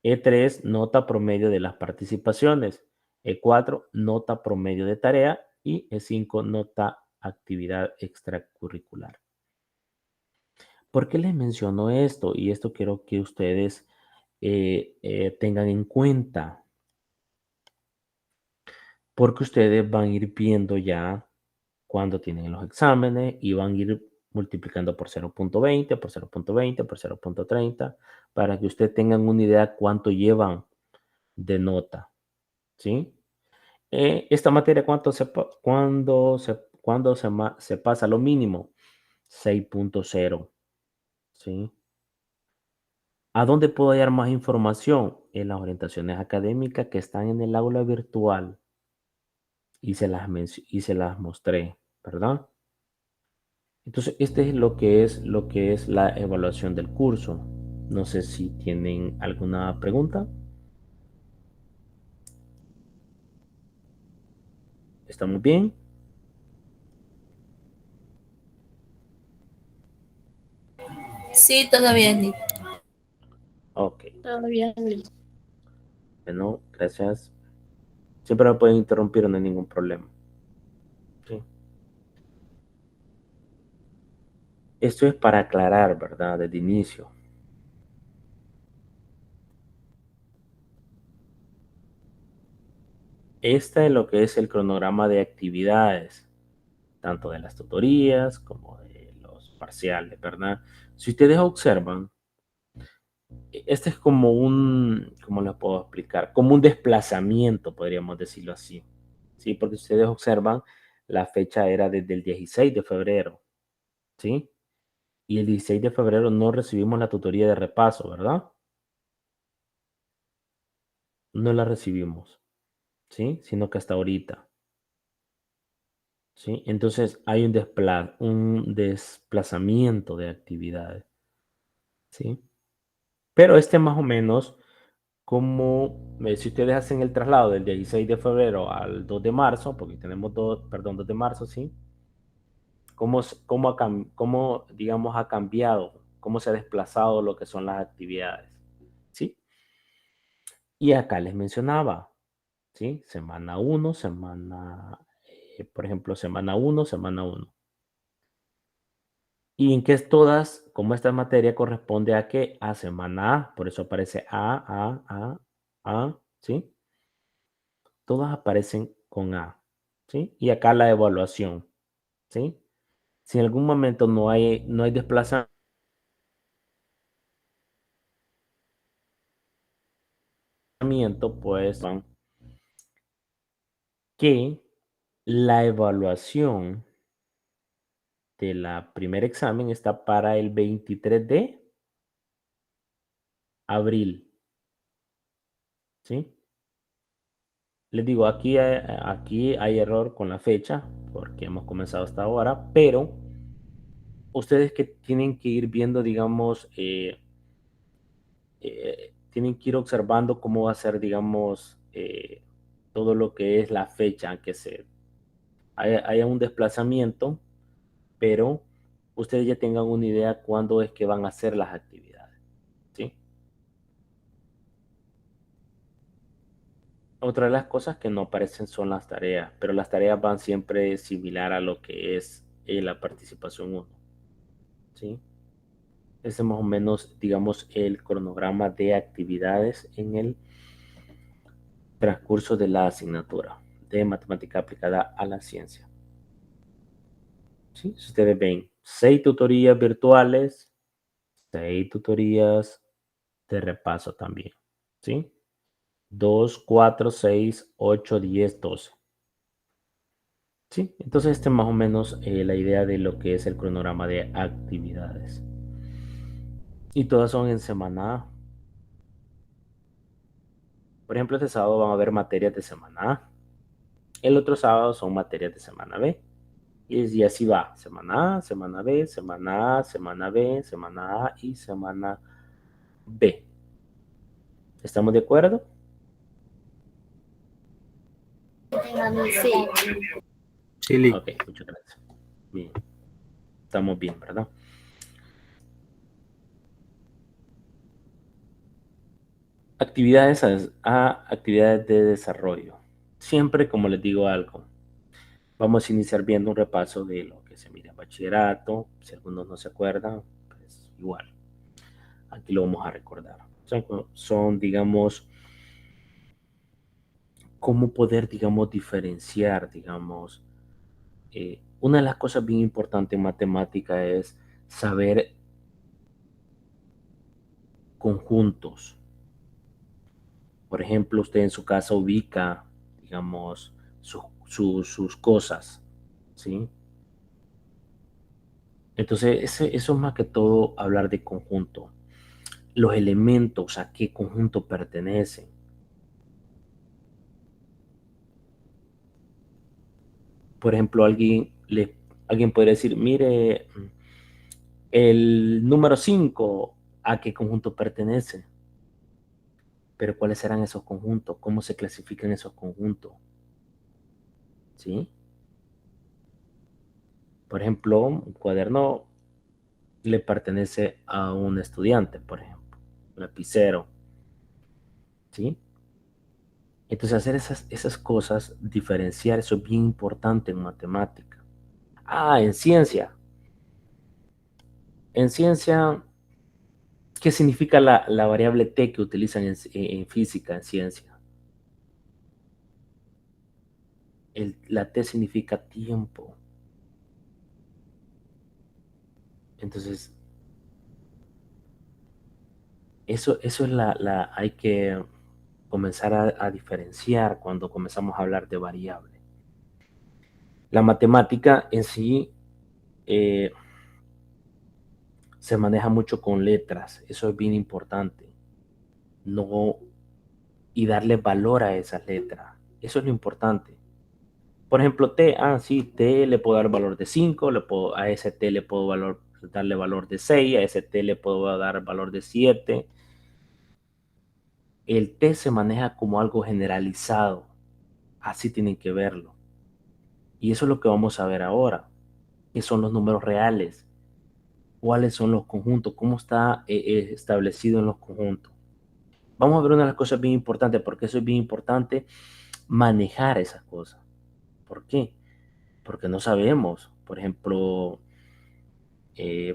E3, nota promedio de las participaciones. E4, nota promedio de tarea. Y E5, nota actividad extracurricular. ¿Por qué les menciono esto? Y esto quiero que ustedes tengan en cuenta. Porque ustedes van a ir viendo ya cuando tienen los exámenes y van a ir multiplicando por 0.20, por 0.20, por 0.30, para que ustedes tengan una idea cuánto llevan de nota, ¿sí? Esta materia, se pasa lo mínimo? 6.0, ¿sí? ¿A dónde puedo hallar más información? En las orientaciones académicas que están en el aula virtual y y se las mostré, ¿verdad? Entonces, este es lo que es la evaluación del curso. No sé si tienen alguna pregunta. ¿Estamos bien? Sí, todo bien. Ok. Todo bien. Bueno, gracias. Siempre me pueden interrumpir, no hay ningún problema. Sí. Esto es para aclarar, ¿verdad? Desde inicio. Este es lo que es el cronograma de actividades, tanto de las tutorías como de los parciales, ¿verdad? Si ustedes observan, Este es como ¿cómo lo puedo explicar? Como un desplazamiento, podríamos decirlo así. Sí, porque ustedes observan, la fecha era desde el 16 de febrero, ¿sí? Y el 16 de febrero no recibimos la tutoría de repaso, ¿verdad? No la recibimos, ¿sí? Sino que hasta ahorita, ¿sí? Entonces hay un desplazamiento de actividades, ¿sí? Pero más o menos como si ustedes hacen el traslado del 16 de febrero al 2 de marzo, porque tenemos 2 de marzo, ¿sí? ¿Cómo, digamos, ha cambiado, cómo se ha desplazado lo que son las actividades, ¿sí? Y acá les mencionaba, ¿sí? Semana 1, por ejemplo, semana 1, semana 1. Y en que es todas, como esta materia corresponde a qué? A semana A, por eso aparece A, ¿sí? Todas aparecen con A, ¿sí? Y acá la evaluación, ¿sí? Si en algún momento no hay desplazamiento, pues van que la evaluación de la primer examen está para el 23 de abril, ¿sí? Les digo, aquí hay error con la fecha, porque hemos comenzado hasta ahora, pero ustedes que tienen que ir viendo, digamos, tienen que ir observando cómo va a ser, digamos, todo lo que es la fecha, que haya un desplazamiento, pero ustedes ya tengan una idea cuándo es que van a hacer las actividades, ¿sí? Otra de las cosas que no aparecen son las tareas, pero las tareas van siempre similar a lo que es la participación 1, ¿sí? Ese es más o menos, digamos, el cronograma de actividades en el transcurso de la asignatura de matemática aplicada a la ciencia. ¿Sí? Si ustedes ven, 6 tutorías virtuales, 6 tutorías de repaso también, ¿sí? 2, 4, 6, 8, 10, 12. ¿Sí? Entonces, es más o menos la idea de lo que es el cronograma de actividades. Y todas son en semana A. Por ejemplo, este sábado van a haber materias de semana A. El otro sábado son materias de semana B. Y así va. Semana A, semana B, semana A, semana B, semana A y semana B. ¿Estamos de acuerdo? Sí. Sí, Lee. Ok, muchas gracias. Bien. Estamos bien, ¿verdad? Actividades de desarrollo. Siempre, como les digo algo, vamos a iniciar viendo un repaso de lo que se mira en bachillerato. Si algunos no se acuerdan, pues igual. Aquí lo vamos a recordar. Son, digamos, cómo poder, digamos, diferenciar, digamos. Una de las cosas bien importantes en matemática es saber conjuntos. Por ejemplo, usted en su casa ubica, digamos, sus cosas, ¿sí? Entonces, eso es más que todo hablar de conjunto. Los elementos, a qué conjunto pertenecen. Por ejemplo, alguien podría decir, mire, el número 5, ¿a qué conjunto pertenece? Pero ¿cuáles serán esos conjuntos? ¿Cómo se clasifican esos conjuntos? ¿Sí? Por ejemplo, un cuaderno le pertenece a un estudiante, por ejemplo, un lapicero, ¿sí? Entonces hacer esas cosas, diferenciar, eso es bien importante en matemática. En ciencia. En ciencia, ¿qué significa la variable t que utilizan en física, en ciencia? La t significa tiempo. Entonces, Eso es hay que comenzar a diferenciar cuando comenzamos a hablar de variable. La matemática en sí se maneja mucho con letras, eso es bien importante. No, y darle valor a esas letras, eso es lo importante. Por ejemplo, T, sí, T le puedo dar valor de 5, a ese T le puedo darle valor de 6, a ese T le puedo dar valor de 7. El T se maneja como algo generalizado, así tienen que verlo. Y eso es lo que vamos a ver ahora, qué son los números reales, cuáles son los conjuntos, cómo está establecido en los conjuntos. Vamos a ver una de las cosas bien importantes, porque eso es bien importante manejar esas cosas. ¿Por qué? Porque no sabemos, por ejemplo,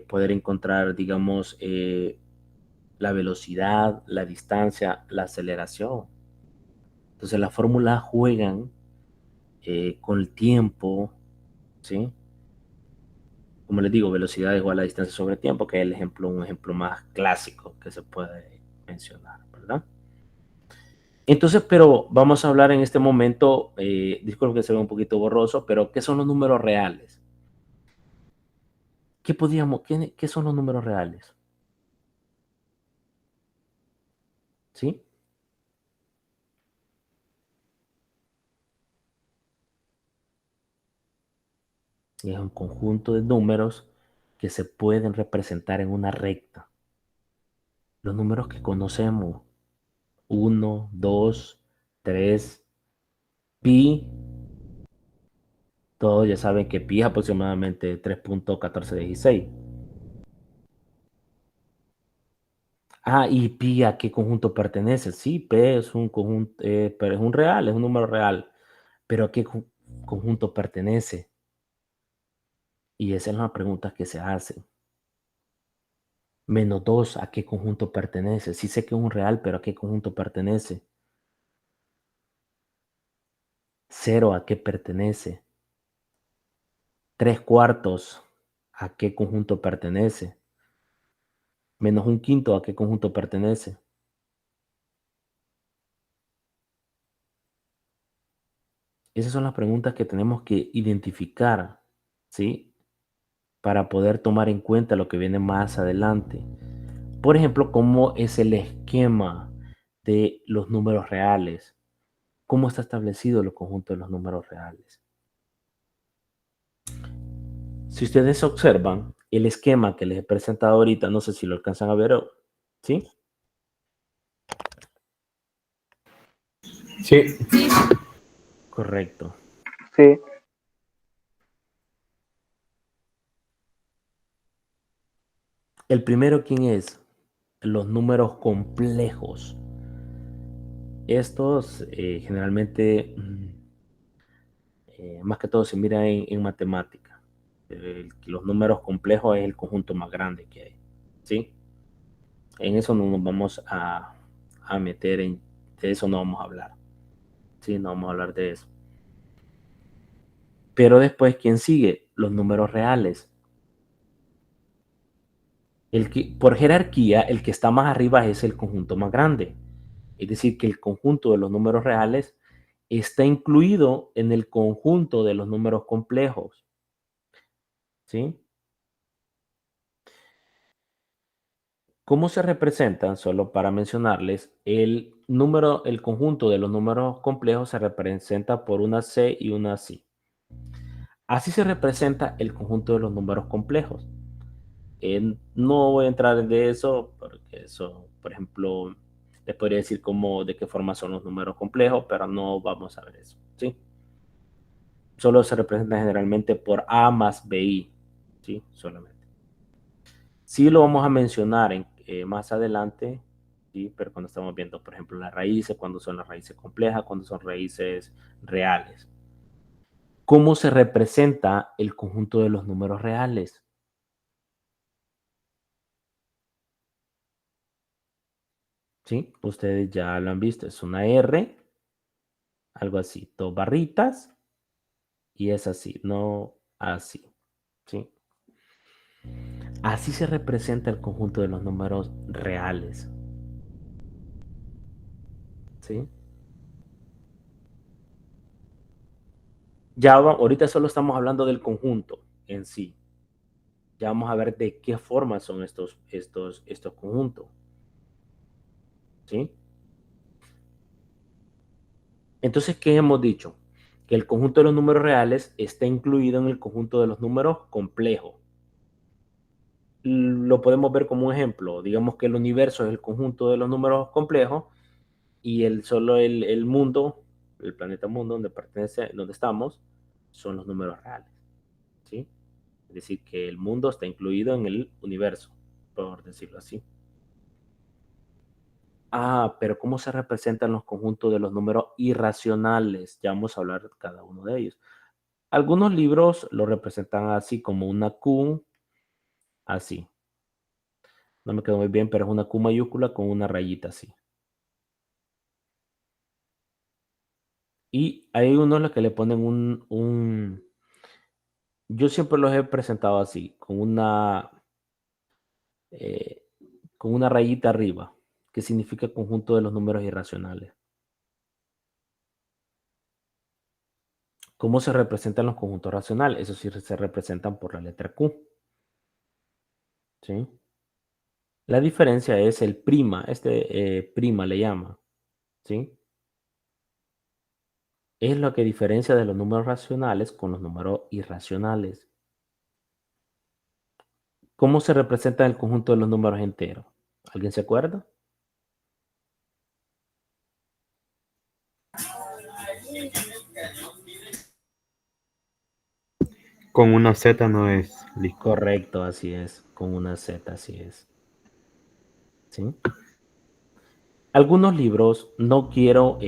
poder encontrar, digamos, la velocidad, la distancia, la aceleración. Entonces las fórmulas juegan con el tiempo, ¿sí? Como les digo, velocidad es igual a distancia sobre tiempo, que es un ejemplo más clásico que se puede mencionar, ¿verdad? Entonces, pero vamos a hablar en este momento, disculpe que se ve un poquito borroso, pero ¿qué son los números reales? ¿Qué son los números reales? ¿Sí? Es un conjunto de números que se pueden representar en una recta. Los números que conocemos, 1, 2, 3, pi, todos ya saben que pi es aproximadamente 3.1416. Y pi ¿a qué conjunto pertenece? Sí, p es un conjunto, pero es un real, es un número real. Pero ¿a qué conjunto pertenece? Y esa es la pregunta que se hace. Menos 2, ¿a qué conjunto pertenece? Sí sé que es un real, pero ¿a qué conjunto pertenece? 0, ¿a qué pertenece? 3/4, ¿a qué conjunto pertenece? Menos 1/5, ¿a qué conjunto pertenece? Esas son las preguntas que tenemos que identificar, ¿sí? Para poder tomar en cuenta lo que viene más adelante. Por ejemplo, ¿cómo es el esquema de los números reales? ¿Cómo está establecido el conjunto de los números reales? Si ustedes observan el esquema que les he presentado ahorita, no sé si lo alcanzan a ver, ¿sí? Sí. Correcto. Sí. El primero, ¿quién es? Los números complejos. Estos generalmente, más que todo, se mira en matemática. Los números complejos es el conjunto más grande que hay, ¿sí? En eso no nos vamos a meter de eso no vamos a hablar, ¿sí? No vamos a hablar de eso. Pero después, ¿quién sigue? Los números reales. Por jerarquía, el que está más arriba es el conjunto más grande. Es decir, que el conjunto de los números reales está incluido en el conjunto de los números complejos. ¿Sí? ¿Cómo se representan? Solo para mencionarles, el conjunto de los números complejos se representa por una C y una C. Así se representa el conjunto de los números complejos. No voy a entrar en eso, porque eso, por ejemplo, les podría decir de qué forma son los números complejos, pero no vamos a ver eso, ¿sí? Solo se representa generalmente por A más BI, ¿sí? Solamente. Sí lo vamos a mencionar más adelante, ¿sí? Pero cuando estamos viendo, por ejemplo, las raíces, cuando son las raíces complejas, cuando son raíces reales. ¿Cómo se representa el conjunto de los números reales? ¿Sí? Ustedes ya lo han visto, es una R, algo así, 2 barritas, y es así, no así, ¿sí? Así se representa el conjunto de los números reales. ¿sí? Ahorita solo estamos hablando del conjunto en sí. Ya vamos a ver de qué forma son estos conjuntos, ¿sí? Entonces, ¿qué hemos dicho? Que el conjunto de los números reales está incluido en el conjunto de los números complejos. Lo podemos ver como un ejemplo. Digamos que el universo es el conjunto de los números complejos y solo el mundo, el planeta mundo donde estamos, son los números reales, ¿sí? Es decir, que el mundo está incluido en el universo, por decirlo así. Pero ¿cómo se representan los conjuntos de los números irracionales? Ya vamos a hablar de cada uno de ellos. Algunos libros lo representan así, como una Q, así. No me quedó muy bien, pero es una Q mayúscula con una rayita así. Y hay unos los que le ponen yo siempre los he presentado así, eh, con una rayita arriba, que significa conjunto de los números irracionales. ¿Cómo se representan los conjuntos racionales? Eso sí se representan por la letra Q, ¿sí? La diferencia es el prima, prima le llama, ¿sí? Es lo que diferencia de los números racionales con los números irracionales. ¿Cómo se representa el conjunto de los números enteros? ¿Alguien se acuerda? Con una Z no es listo. Correcto, así es. Con una Z, así es. ¿Sí? Algunos libros no quiero,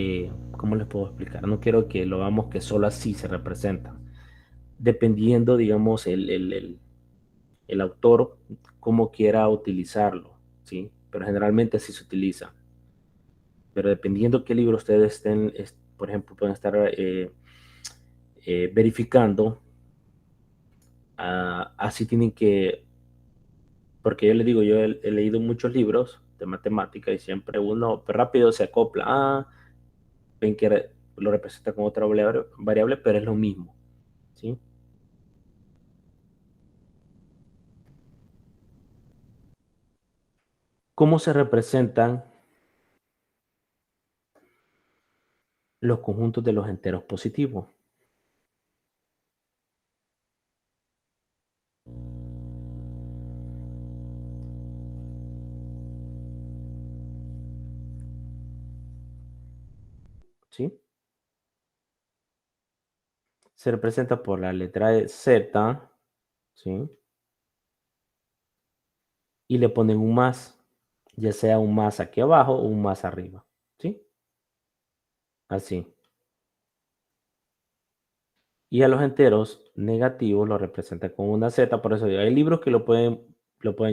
¿cómo les puedo explicar? No quiero que lo hagamos que solo así se representan. Dependiendo, digamos, el autor, cómo quiera utilizarlo, ¿sí? Pero generalmente así se utiliza. Pero dependiendo qué libro ustedes estén, por ejemplo, pueden estar verificando, así tienen que, porque yo les digo, yo he leído muchos libros de matemática y siempre uno rápido se acopla, ven que lo representa con otra variable, pero es lo mismo, ¿sí? ¿Cómo se representan los conjuntos de los enteros positivos? ¿Sí? Se representa por la letra Z, ¿sí? Y le ponen un más, ya sea un más aquí abajo o un más arriba, ¿sí? Así. Y a los enteros negativos lo representan con una Z, por eso digo, hay libros que lo pueden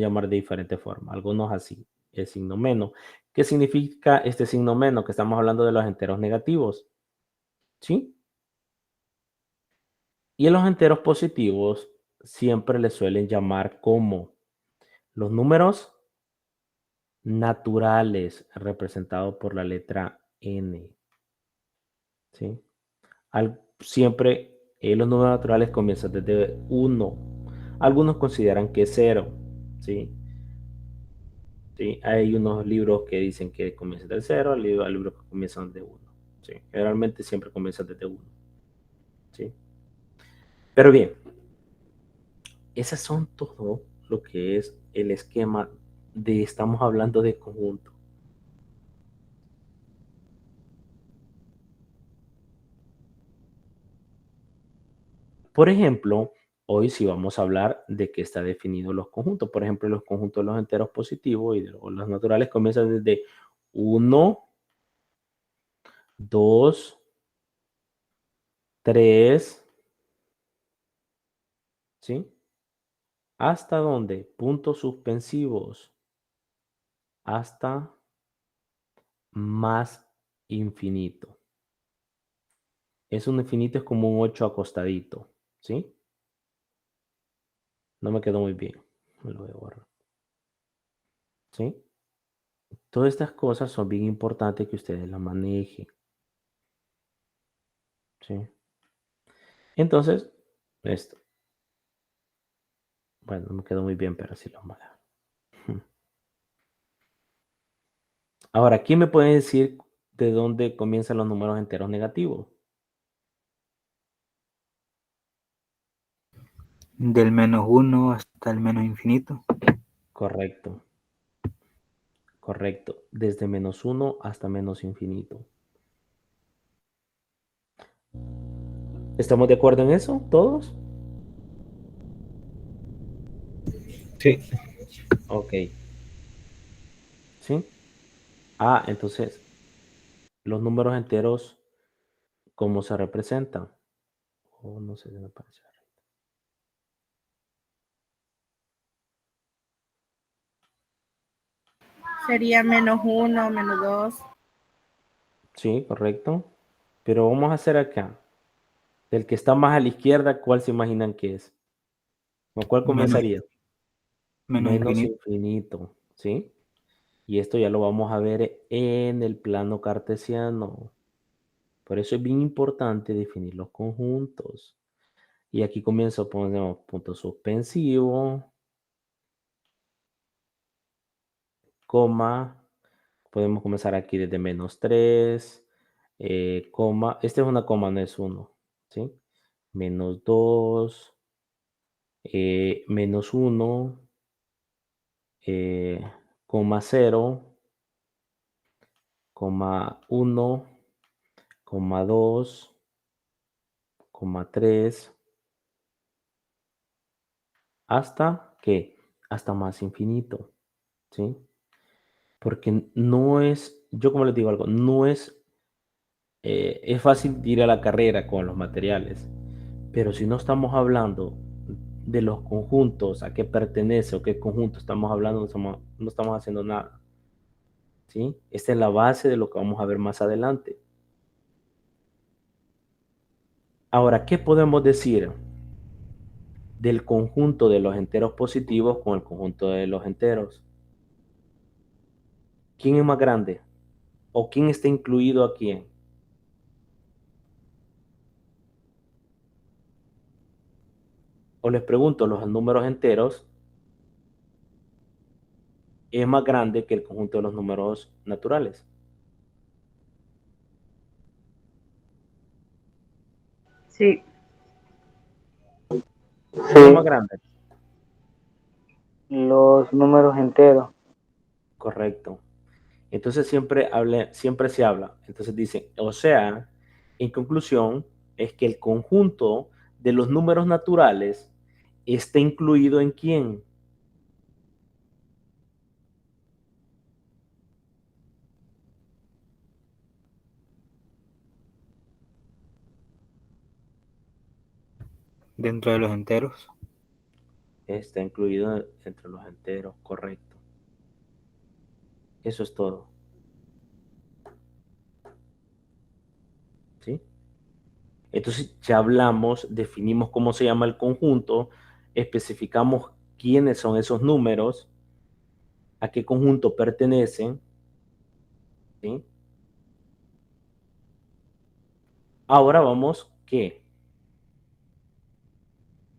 llamar de diferente forma, algunos así, el signo menos. ¿Qué significa este signo menos? Que estamos hablando de los enteros negativos, ¿sí? Y a los enteros positivos siempre les suelen llamar como los números naturales, representados por la letra N, ¿sí? Siempre los números naturales comienzan desde 1. Algunos consideran que es 0, ¿sí? ¿Sí? Hay unos libros que dicen que comienzan desde 0, hay libros que comienzan desde 1, ¿sí? Generalmente siempre comienzan desde 1, ¿sí? Pero bien, esas son todo lo que es el esquema estamos hablando de conjunto. Por ejemplo, hoy sí vamos a hablar de qué está definido los conjuntos. Por ejemplo, los conjuntos de los enteros positivos y de los naturales comienzan desde 1, 2, 3, ¿sí? ¿Hasta dónde? Puntos suspensivos. Hasta más infinito. Es un infinito, es como un 8 acostadito, ¿sí? No me quedó muy bien. Me lo voy a borrar. ¿Sí? Todas estas cosas son bien importantes que ustedes las manejen. ¿Sí? Entonces, esto. Bueno, no me quedó muy bien, pero así lo vamos a dejar. Ahora, ¿quién me puede decir de dónde comienzan los números enteros negativos? Del -1 hasta el menos infinito. Correcto. Correcto. Desde -1 hasta menos infinito. ¿Estamos de acuerdo en eso, todos? Sí. Ok. ¿Sí? Entonces, los números enteros, ¿cómo se representan? No sé si me parece. Sería -1, -2. Sí, correcto. Pero vamos a hacer acá. Del que está más a la izquierda, ¿cuál se imaginan que es? ¿Con cuál comenzaría? Menos Menos infinito. infinito, ¿sí? Y esto ya lo vamos a ver en el plano cartesiano. Por eso es bien importante definir los conjuntos. Y aquí comienzo, ponemos punto suspensivo, coma. Podemos comenzar aquí desde -3, coma. Esta es una coma, no es 1, ¿sí? -2, -1, coma 0, coma 1, coma 2, coma 3, hasta ¿qué? Hasta más infinito, ¿sí? Porque no es, yo como les digo algo, no es, es fácil ir a la carrera con los materiales, pero si no estamos hablando de los conjuntos, a qué pertenece o qué conjunto estamos hablando, no estamos haciendo nada, ¿sí? Esta es la base de lo que vamos a ver más adelante. Ahora, ¿qué podemos decir del conjunto de los enteros positivos con el conjunto de los enteros? ¿Quién es más grande? ¿O quién está incluido a quién? O les pregunto, los números enteros es más grande que el conjunto de los números naturales. Sí, ¿Quién es más grande? los números enteros. Correcto. Entonces siempre se habla. Entonces dicen, o sea, en conclusión, es que el conjunto de los números naturales está incluido en quién. Dentro de los enteros. Está incluido entre los enteros, correcto. Eso es todo. ¿Sí? Entonces ya hablamos, definimos cómo se llama el conjunto, especificamos quiénes son esos números, a qué conjunto pertenecen, ¿sí? Ahora vamos, ¿qué?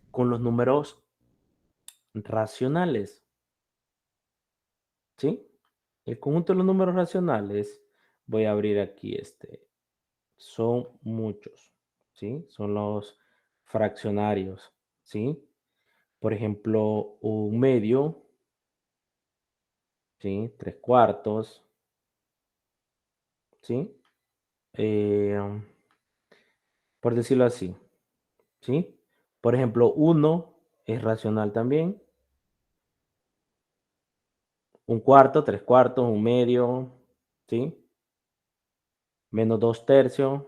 Con los números racionales, ¿sí? El conjunto de los números racionales, voy a abrir aquí son muchos, ¿sí? Son los fraccionarios, ¿sí? Por ejemplo, un medio, ¿sí? 3/4, ¿sí? Eh, por decirlo así, ¿sí? Por ejemplo, 1 es racional también. 1/4, 3/4, un medio, ¿sí? -2/3,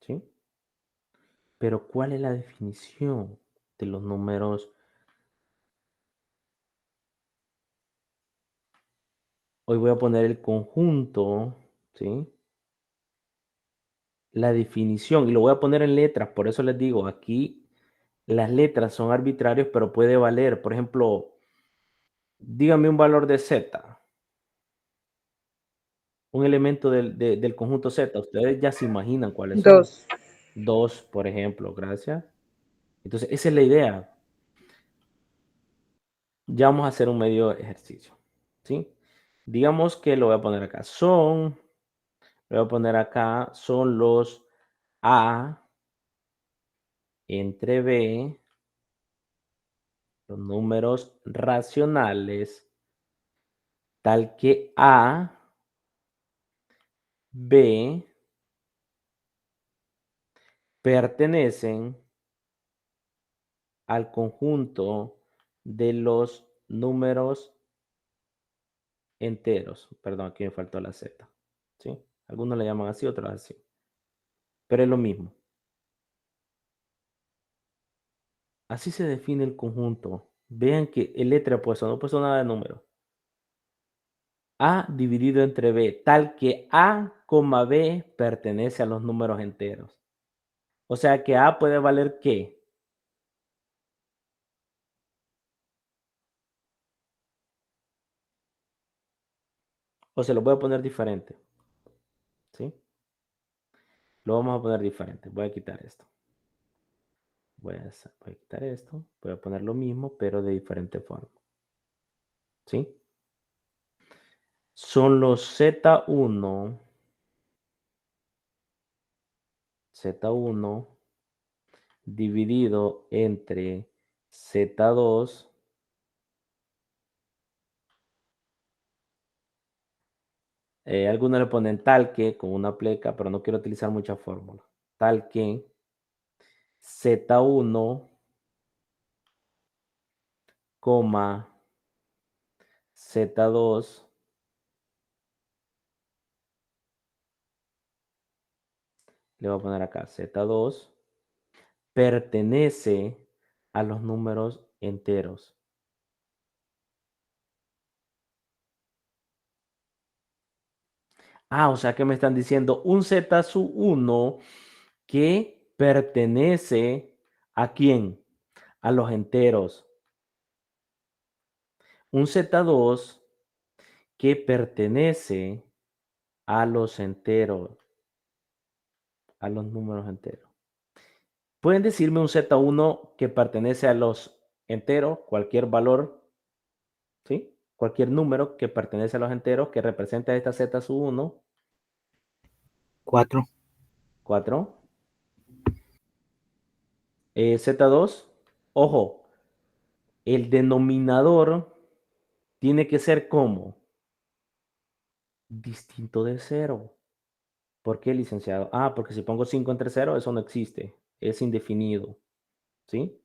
¿sí? Pero ¿cuál es la definición de los números? Hoy voy a poner el conjunto, ¿sí? La definición, y lo voy a poner en letras, por eso les digo, aquí las letras son arbitrarias, pero puede valer. Por ejemplo, dígame un valor de Z, un elemento del conjunto Z. Ustedes ya se imaginan cuáles son. 2. 2, por ejemplo, gracias. Entonces, esa es la idea. Ya vamos a hacer un medio ejercicio, ¿sí? Digamos que lo voy a poner acá. Son los A entre B, los números racionales, tal que A, B, pertenecen al conjunto de los números enteros. Perdón, aquí me faltó la Z, ¿sí? Algunos le llaman así, otros así. Pero es lo mismo. Así se define el conjunto. Vean que el letra puesto, no he puesto nada de número. A dividido entre B, tal que A, B pertenece a los números enteros. O sea que A puede valer ¿qué? O se lo voy a poner diferente. ¿Sí? Lo vamos a poner diferente. Voy a quitar esto. Voy a quitar esto. Voy a poner lo mismo, pero de diferente forma. ¿Sí? Son los Z1 dividido entre Z2 algunos le ponen tal que con una pleca, pero no quiero utilizar mucha fórmula. Tal que Z1, Z2 le voy a poner acá Z2 pertenece a los números enteros. O sea que me están diciendo un Z sub 1 que pertenece ¿a quién? A los enteros. Un Z2 que pertenece a los enteros, a los números enteros. Pueden decirme un Z1 que pertenece a los enteros, cualquier valor, ¿sí? Cualquier número que pertenece a los enteros que representa esta Z sub 1. 4. 4. Z2, ojo, el denominador tiene que ser como distinto de 0. ¿Por qué, licenciado? Porque si pongo 5 entre 0, eso no existe, es indefinido, ¿sí?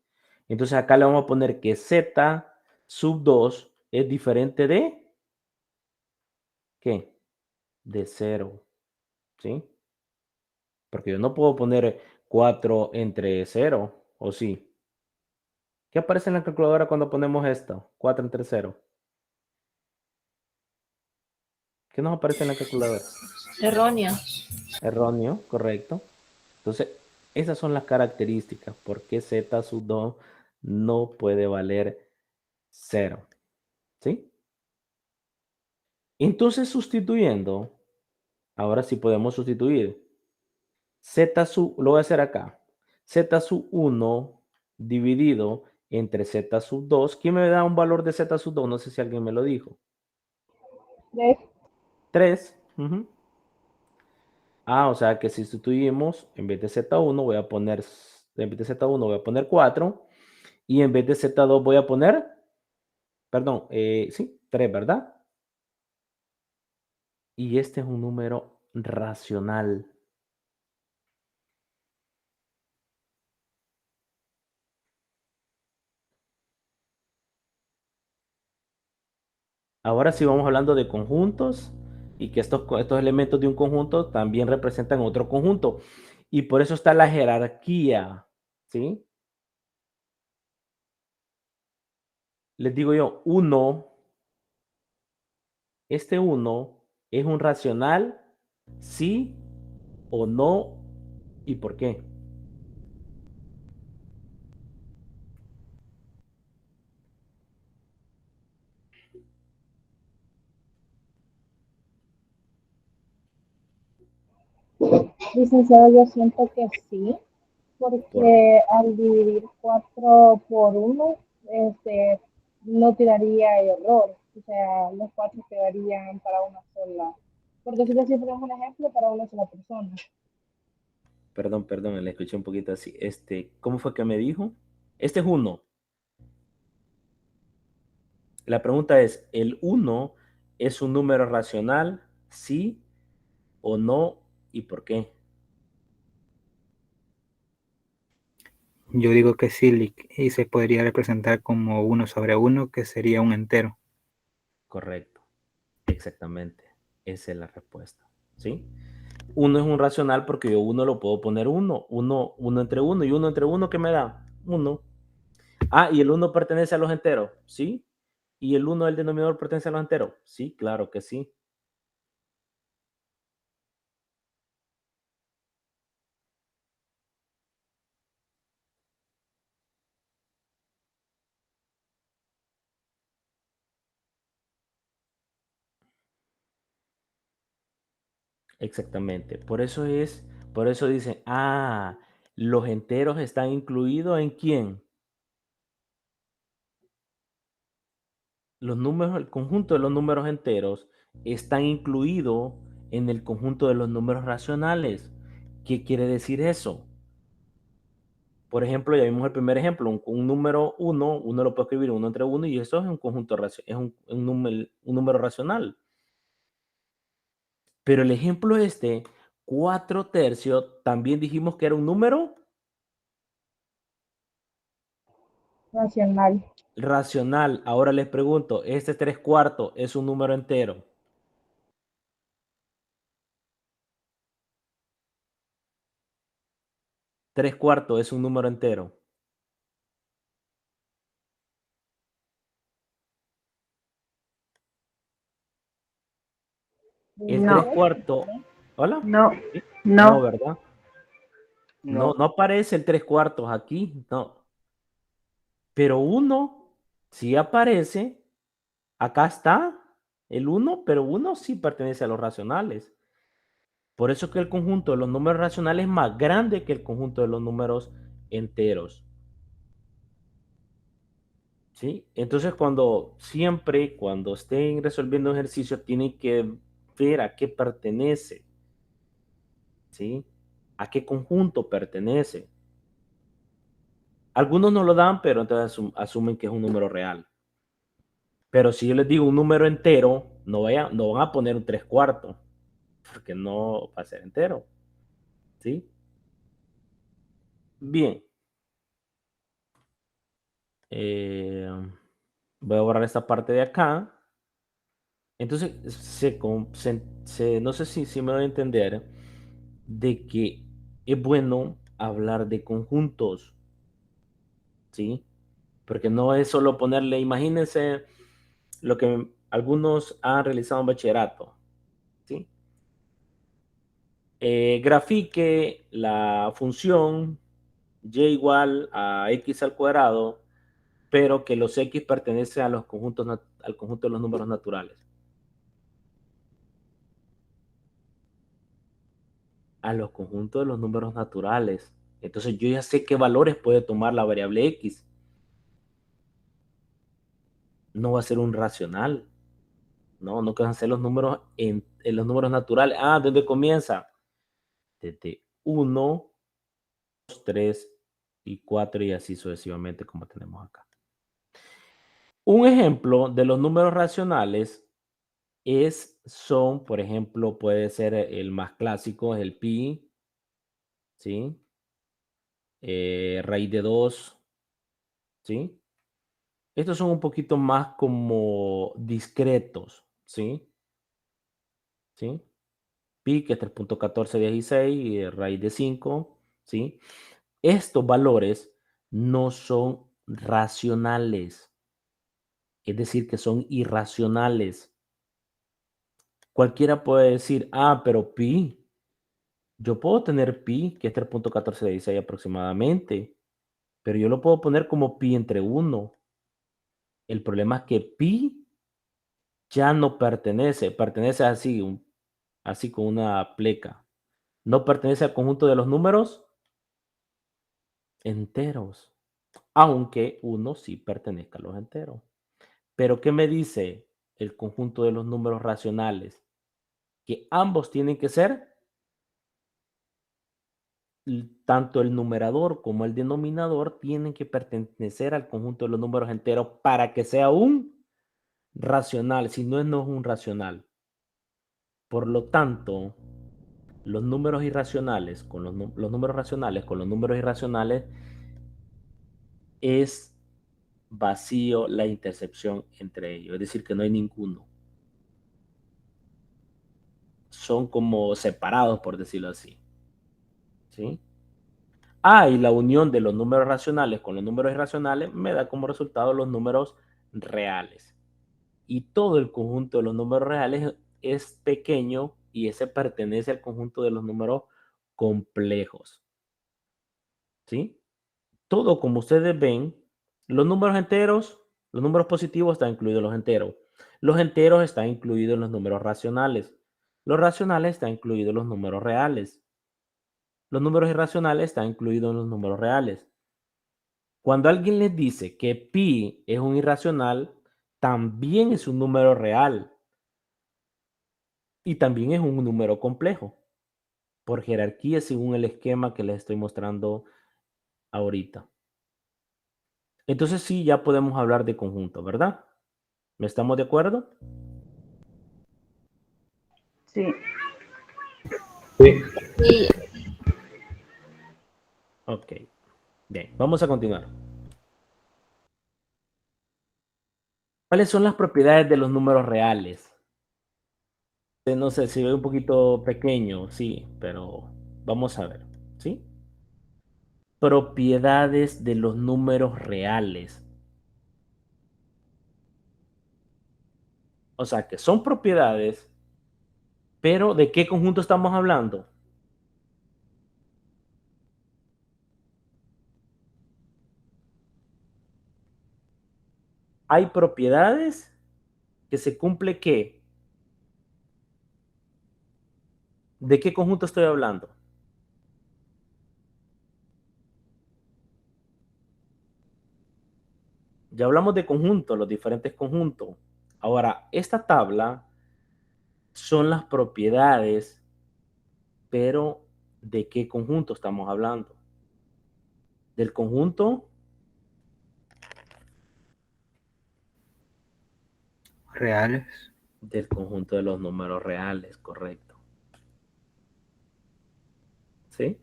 Entonces acá le vamos a poner que Z sub 2 es diferente de, ¿qué? De 0, ¿sí? Porque yo no puedo poner 4 entre 0, ¿o sí? ¿Qué aparece en la calculadora cuando ponemos esto? 4 entre 0. ¿Qué nos aparece en la calculadora? Erróneo. Erróneo, correcto. Entonces, esas son las características. ¿Por qué Z sub 2 no puede valer 0? ¿Sí? Entonces, sustituyendo, ahora sí podemos sustituir. Z sub, lo voy a hacer acá. Z sub 1 dividido entre Z sub 2. ¿Quién me da un valor de Z sub 2? No sé si alguien me lo dijo. 3. 3. O sea que si sustituimos, en vez de Z1 voy a poner, en vez de Z1 voy a poner 4. Y en vez de Z2 voy a poner, perdón, sí, 3, ¿verdad? Y este es un número racional. Ahora sí vamos hablando de conjuntos y que estos elementos de un conjunto también representan otro conjunto. Y por eso está la jerarquía, ¿sí? Les digo yo, 1, este 1 es un racional, sí o no, y por qué. Licenciado, yo siento que sí, Por, porque al dividir 4 por uno, no tiraría error. O sea, los 4 quedarían para una sola. Porque si así ponemos un ejemplo para una sola persona. perdón, le escuché un poquito así. ¿Cómo fue que me dijo? Este es uno. La pregunta es, ¿el uno es un número racional? ¿Sí o no? ¿Y por qué? Yo digo que sí, y se podría representar como 1/1, que sería un entero. Correcto. Exactamente. Esa es la respuesta. ¿Sí? Uno es un racional porque yo uno lo puedo poner uno entre uno y uno entre uno, ¿qué me da? Uno. Ah, y el uno pertenece a los enteros, ¿sí? ¿Y el uno del denominador pertenece a los enteros? Sí, claro que sí. Exactamente. Por eso dicen, los enteros están incluidos ¿en quién? Los números, el conjunto de los números enteros están incluidos en el conjunto de los números racionales. ¿Qué quiere decir eso? Por ejemplo, ya vimos el primer ejemplo, un número uno lo puede escribir uno entre uno y eso es un conjunto, es un número racional. Pero el ejemplo 4/3, también dijimos que era un número Racional. racional. Ahora les pregunto, ¿este 3/4 es un número entero? ¿3/4 es un número entero? El No, 3/4, ¿hola? no, ¿Sí? No, no. ¿verdad? No, no aparece el 3/4 aquí, no. Pero uno sí aparece, acá está el uno, pero uno sí pertenece a los racionales. Por eso que el conjunto de los números racionales es más grande que el conjunto de los números enteros. ¿Sí? Entonces, cuando estén resolviendo un ejercicio, tienen que ver a qué pertenece, ¿sí? A qué conjunto pertenece. Algunos no lo dan, pero entonces asumen que es un número real. Pero si yo les digo un número entero, no van a poner un 3/4, porque no va a ser entero, ¿sí? Bien. Eh, Voy a borrar esta parte de acá. Entonces, no sé si me voy a entender de que es bueno hablar de conjuntos, ¿sí? Porque no es solo ponerle, imagínense lo que algunos han realizado en bachillerato, ¿sí? Grafique la función y igual a x al cuadrado, pero que los x pertenecen a al conjunto de los números naturales. A los conjuntos de los números naturales. Entonces yo ya sé qué valores puede tomar la variable x. No va a ser un racional. No que van a ser los números en los números naturales. ¿Dónde comienza? Desde 1, 2, 3 y 4 y así sucesivamente como tenemos acá. Un ejemplo de los números racionales por ejemplo, puede ser el más clásico, es el pi, ¿sí? Raíz de 2, ¿sí? Estos son un poquito más como discretos, ¿sí? ¿Sí? Pi, que es 3.1416, y raíz de 5, ¿sí? Estos valores no son racionales, es decir, que son irracionales. Cualquiera puede decir, pero pi, yo puedo tener pi, que es 3.1416 aproximadamente, pero yo lo puedo poner como pi entre 1. El problema es que pi ya no pertenece así con una pleca. No pertenece al conjunto de los números enteros, aunque uno sí pertenezca a los enteros. Pero ¿qué me dice el conjunto de los números racionales? Que ambos tienen que ser, tanto el numerador como el denominador tienen que pertenecer al conjunto de los números enteros para que sea un racional. Si no, no es un racional. Por lo tanto, los números irracionales con los números racionales con los números irracionales es vacío la intercepción entre ellos. Es decir, que no hay ninguno. Son como separados, por decirlo así. ¿Sí? Y la unión de los números racionales con los números irracionales me da como resultado los números reales. Y todo el conjunto de los números reales es pequeño y ese pertenece al conjunto de los números complejos. ¿Sí? Todo, como ustedes ven, los números enteros, los números positivos están incluidos en los enteros. Los enteros están incluidos en los números racionales. Los racionales están incluidos en los números reales. Los números irracionales están incluidos en los números reales. Cuando alguien les dice que pi es un irracional, también es un número real y también es un número complejo por jerarquía según el esquema que les estoy mostrando ahorita. Entonces sí, ya podemos hablar de conjunto, ¿verdad? ¿No estamos de acuerdo? Sí. Sí, Ok. Bien, vamos a continuar. ¿Cuáles son las propiedades de los números reales? No sé si ve un poquito pequeño, sí, pero vamos a ver, ¿sí? Propiedades de los números reales. O sea, que son propiedades, pero ¿de qué conjunto estamos hablando? Hay propiedades que se cumple ¿qué? ¿De qué conjunto estoy hablando? Ya hablamos de conjuntos, los diferentes conjuntos. Ahora, esta tabla son las propiedades, pero ¿de qué conjunto estamos hablando? ¿Del conjunto? Reales. Del conjunto de los números reales, correcto. ¿Sí?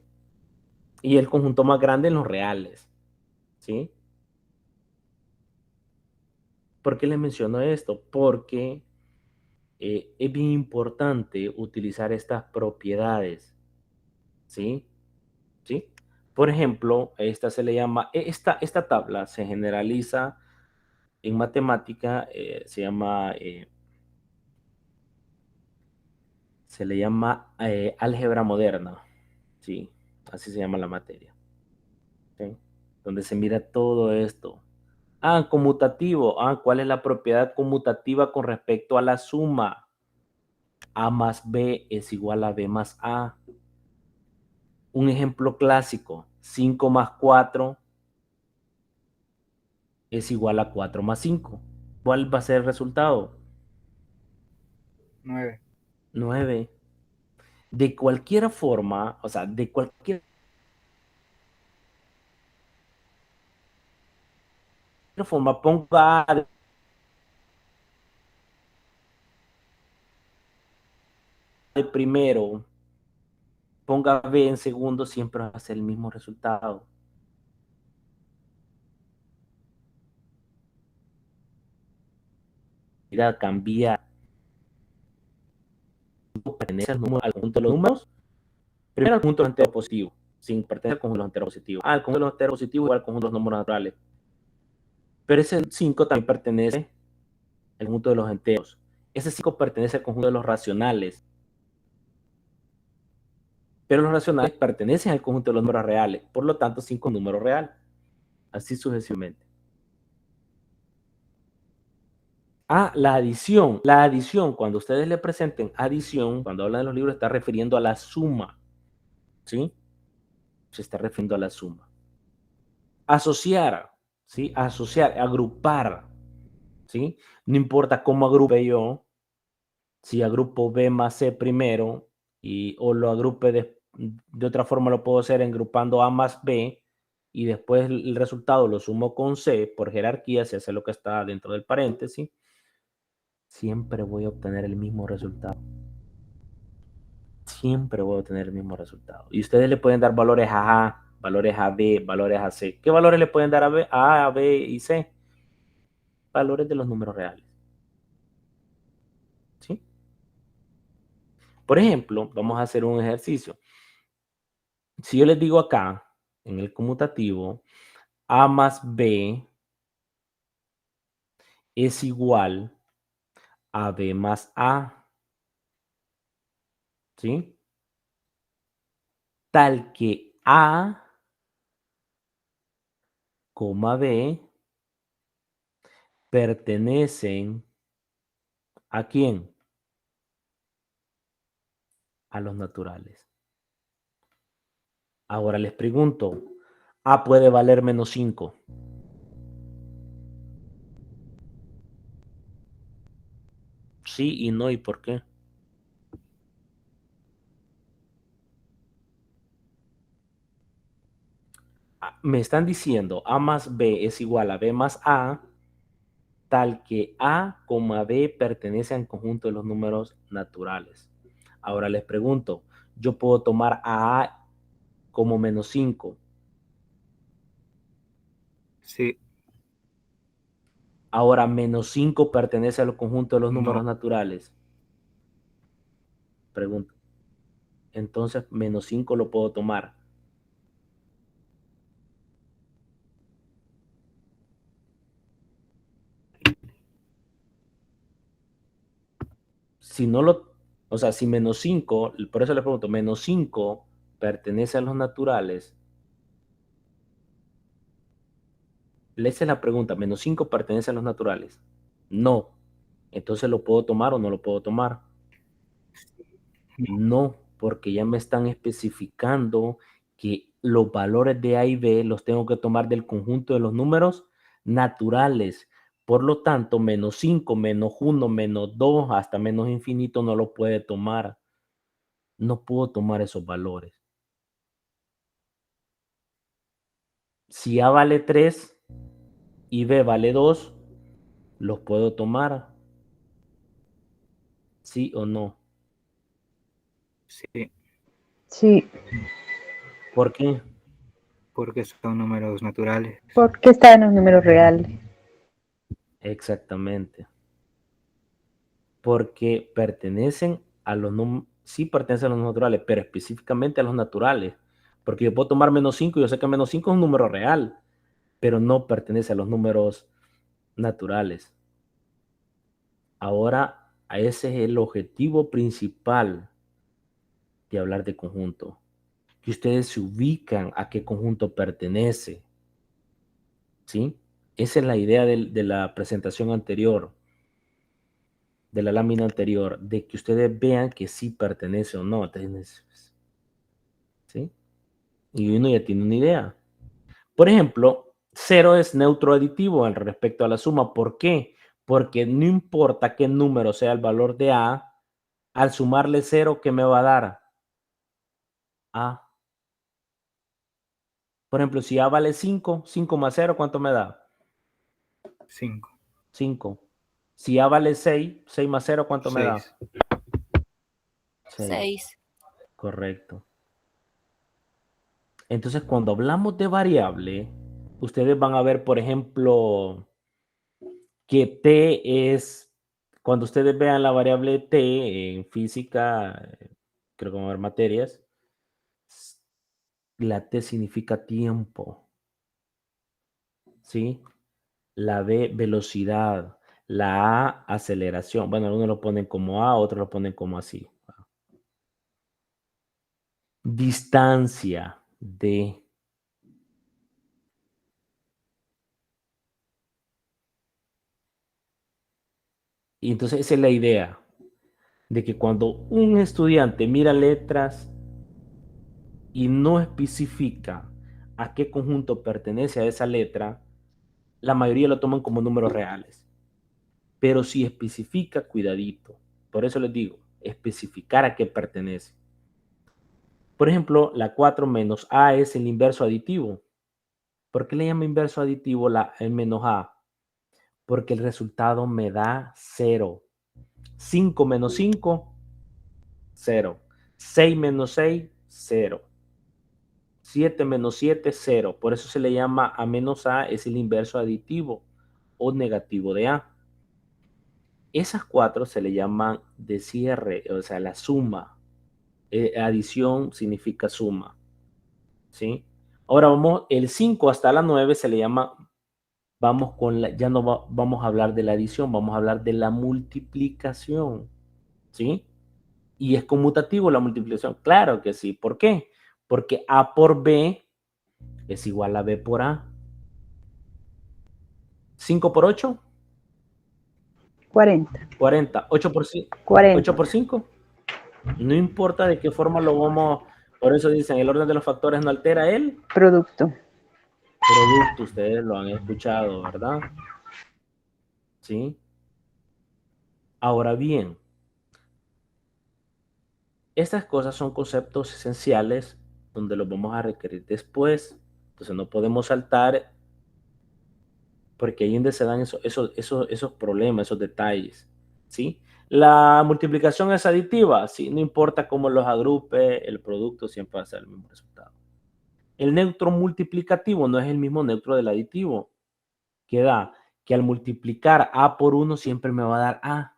Y el conjunto más grande en los reales. ¿Sí? ¿Por qué les menciono esto? Porque es bien importante utilizar estas propiedades. ¿Sí? ¿Sí? Por ejemplo, esta se le llama, esta tabla se generaliza en matemática, se le llama álgebra moderna. Sí, así se llama la materia. ¿Sí? Donde se mira todo esto. Conmutativo. ¿Cuál es la propiedad conmutativa con respecto a la suma? A más B es igual a B más A. Un ejemplo clásico, 5 más 4 es igual a 4 más 5. ¿Cuál va a ser el resultado? 9. 9. De cualquier forma, o sea, de cualquier forma, ponga A de primero, ponga B en segundo, siempre va a ser el mismo resultado. Mira, cambia, pertenece al conjunto de los números, primero al conjunto de los enteros positivos, sin pertenecer al conjunto de los enteros positivos. El conjunto de los enteros positivos igual al conjunto de los números naturales. Pero ese 5 también pertenece al conjunto de los enteros. Ese 5 pertenece al conjunto de los racionales. Pero los racionales pertenecen al conjunto de los números reales. Por lo tanto, 5 es un número real. Así sucesivamente. La adición. La adición, cuando ustedes le presenten adición, cuando hablan de los libros, está refiriendo a la suma. ¿sí? Se está refiriendo a la suma. Asociar, ¿sí? Asociar, agrupar, ¿sí? No importa cómo agrupe yo, si agrupo B más C primero o lo agrupe de otra forma, lo puedo hacer agrupando A más B y después el resultado lo sumo con C por jerarquía, si hace lo que está dentro del paréntesis, siempre voy a obtener el mismo resultado. Siempre voy a obtener el mismo resultado. Y ustedes le pueden dar valores a A, valores a B, valores a C. ¿Qué valores le pueden dar a B y C? Valores de los números reales. ¿Sí? Por ejemplo, vamos a hacer un ejercicio. Si yo les digo acá, en el conmutativo, A más B es igual a B más A, ¿sí? Tal que A, B pertenecen ¿a quién? A los naturales. Ahora les pregunto, A puede valer menos 5. Sí y no, ¿y por qué? Me están diciendo A más B es igual a B más A, tal que A, B pertenece al conjunto de los números naturales. Ahora les pregunto, yo puedo tomar a A como menos 5. Sí, Ahora menos 5 pertenece al conjunto de los números no, naturales. Pregunto. Entonces menos 5 lo puedo tomar. Si no lo, o sea, si menos 5, por eso le pregunto, menos 5 pertenece a los naturales. Le hice la pregunta, menos 5 pertenece a los naturales. No. Entonces lo puedo tomar o no lo puedo tomar. No, porque ya me están especificando que los valores de A y B los tengo que tomar del conjunto de los números naturales. Por lo tanto, menos 5, menos 1, menos 2, hasta menos infinito no lo puede tomar. No puedo tomar esos valores. Si A vale 3 y B vale 2, los puedo tomar. ¿Sí o no? sí, Sí, ¿Por qué? porque son números naturales. porque está en los números reales. Exactamente. Porque pertenecen a los números, sí pertenecen a los naturales, pero específicamente a los naturales. Porque yo puedo tomar menos 5 y yo sé que menos 5 es un número real, pero no pertenece a los números naturales. Ahora, ese es el objetivo principal de hablar de conjunto. Que ustedes se ubican a qué conjunto pertenece. ¿Sí? Esa es la idea de la presentación anterior, de la lámina anterior, de que ustedes vean que sí pertenece o no. Entonces, ¿sí? Y uno ya tiene una idea. Por ejemplo, 0 es neutro aditivo al respecto a la suma. ¿Por qué? Porque no importa qué número sea el valor de A, al sumarle 0, ¿qué me va a dar? A. Por ejemplo, si A vale 5, 5 más 0, ¿cuánto me da? 5, 5. Si A vale 6, 6 más 0, ¿cuánto me da? 6. 6. 6. Correcto. Entonces, cuando hablamos de variable, ustedes van a ver, por ejemplo, que t es, cuando ustedes vean la variable t en física, creo que van a ver materias, la t significa tiempo, ¿sí? La b, velocidad, la a, aceleración. Bueno, algunos lo ponen como a, otros lo ponen como así. Distancia, d. Y entonces esa es la idea, de que cuando un estudiante mira letras y no especifica a qué conjunto pertenece a esa letra, la mayoría lo toman como números reales. Pero si especifica, cuidadito. Por eso les digo, especificar a qué pertenece. Por ejemplo, la 4 menos A es el inverso aditivo. ¿Por qué le llamo inverso aditivo el menos A? Porque el resultado me da 0. 5 menos 5, 0. 6 menos 6, 0. 7 menos 7, 0. Por eso se le llama A menos A, es el inverso aditivo o negativo de A. Esas 4 se le llaman de cierre, o sea, la suma. Adición significa suma. ¿Sí? Ahora el 5 hasta la 9 se le llama, ya no vamos a hablar de la adición, vamos a hablar de la multiplicación. ¿Sí? ¿Y es conmutativo la multiplicación? Claro que sí. ¿Por qué? Porque A por B es igual a B por A. 5 por 8. 40. 40. 8 por 5. 40. 8 por 5. No importa de qué forma lo vamos. Por eso dicen, el orden de los factores no altera el Producto. producto. Ustedes lo han escuchado, ¿verdad? ¿Sí? Ahora bien, estas cosas son conceptos esenciales donde los vamos a requerir después. Entonces no podemos saltar porque ahí donde se dan esos problemas, esos detalles. ¿Sí? La multiplicación es aditiva. ¿Sí? No importa cómo los agrupe, el producto siempre va a ser el mismo resultado. El neutro multiplicativo no es el mismo neutro del aditivo, que da que al multiplicar A por 1 siempre me va a dar A.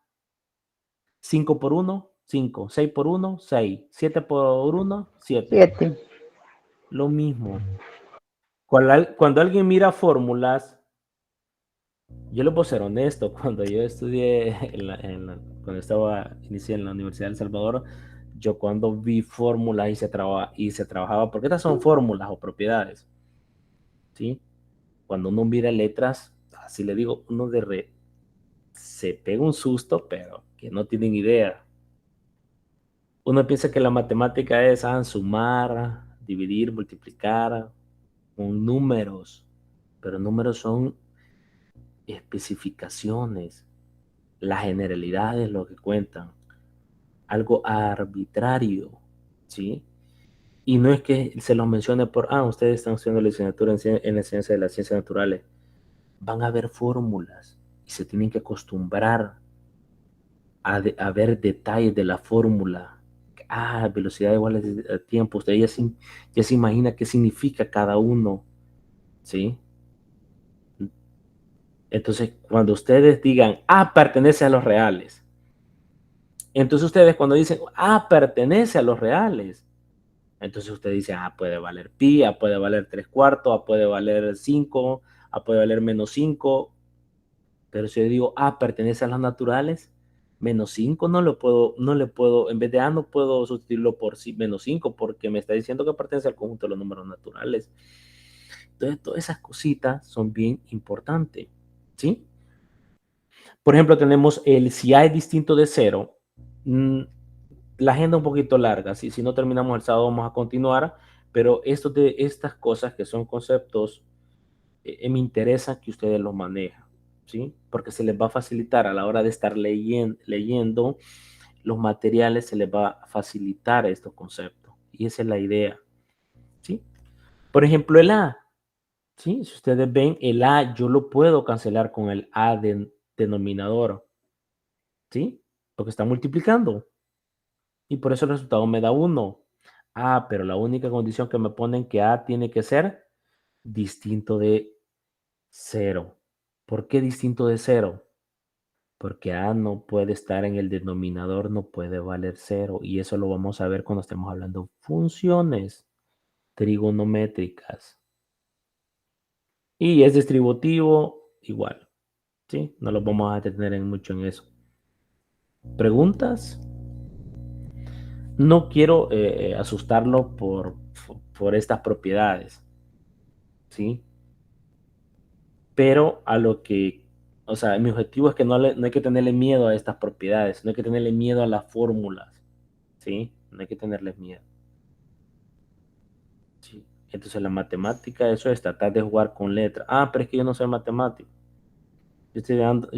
5 por 1, 5. 6 por 1, 6. 7 por 1, 7. 7. Lo mismo. Cuando alguien mira fórmulas, yo le puedo ser honesto, cuando yo estudié, cuando estaba inicié en la Universidad de El Salvador, yo cuando vi fórmulas y se trabajaba, porque estas son fórmulas o propiedades, ¿sí? Cuando uno mira letras, así le digo, uno se pega un susto, pero que no tienen idea. Uno piensa que la matemática es sumar, dividir, multiplicar con números, pero números son especificaciones, las generalidades lo que cuentan, algo arbitrario, ¿sí? Y no es que se los mencione ustedes están haciendo licenciatura en la ciencia de las ciencias naturales. Van a haber fórmulas y se tienen que acostumbrar a ver detalles de la fórmula. Velocidad igual a tiempo. Usted ya se imagina qué significa cada uno, ¿sí? Entonces, cuando ustedes digan, pertenece a los reales. Entonces ustedes cuando dicen, pertenece a los reales. Entonces usted dice, puede valer pi, puede valer 3/4, puede valer 5, puede valer menos 5. Pero si yo digo, pertenece a los naturales, menos 5 no le puedo, en vez de no puedo sustituirlo por menos 5 porque me está diciendo que pertenece al conjunto de los números naturales. Entonces, todas esas cositas son bien importantes, ¿sí? Por ejemplo, tenemos si A es distinto de 0, la agenda un poquito larga, ¿sí? Si no terminamos el sábado vamos a continuar, pero estas cosas que son conceptos, me interesa que ustedes los manejen, ¿sí? Porque se les va a facilitar a la hora de estar leyendo los materiales, se les va a facilitar estos conceptos. Y esa es la idea, ¿sí? Por ejemplo, el A, ¿sí? Si ustedes ven, el A yo lo puedo cancelar con el A denominador, ¿sí? Porque está multiplicando. Y por eso el resultado me da 1. Pero la única condición que me ponen que A tiene que ser distinto de 0. ¿Por qué distinto de 0? Porque A no puede estar en el denominador, no puede valer 0. Y eso lo vamos a ver cuando estemos hablando de funciones trigonométricas. Y es distributivo igual, ¿sí? No lo vamos a detener mucho en eso. ¿Preguntas? No quiero asustarlo por estas propiedades, ¿sí? Pero mi objetivo es que no hay que tenerle miedo a estas propiedades, no hay que tenerle miedo a las fórmulas, ¿sí? No hay que tenerles miedo. Entonces la matemática, eso es tratar de jugar con letras. Ah, pero es que yo no soy matemático. Yo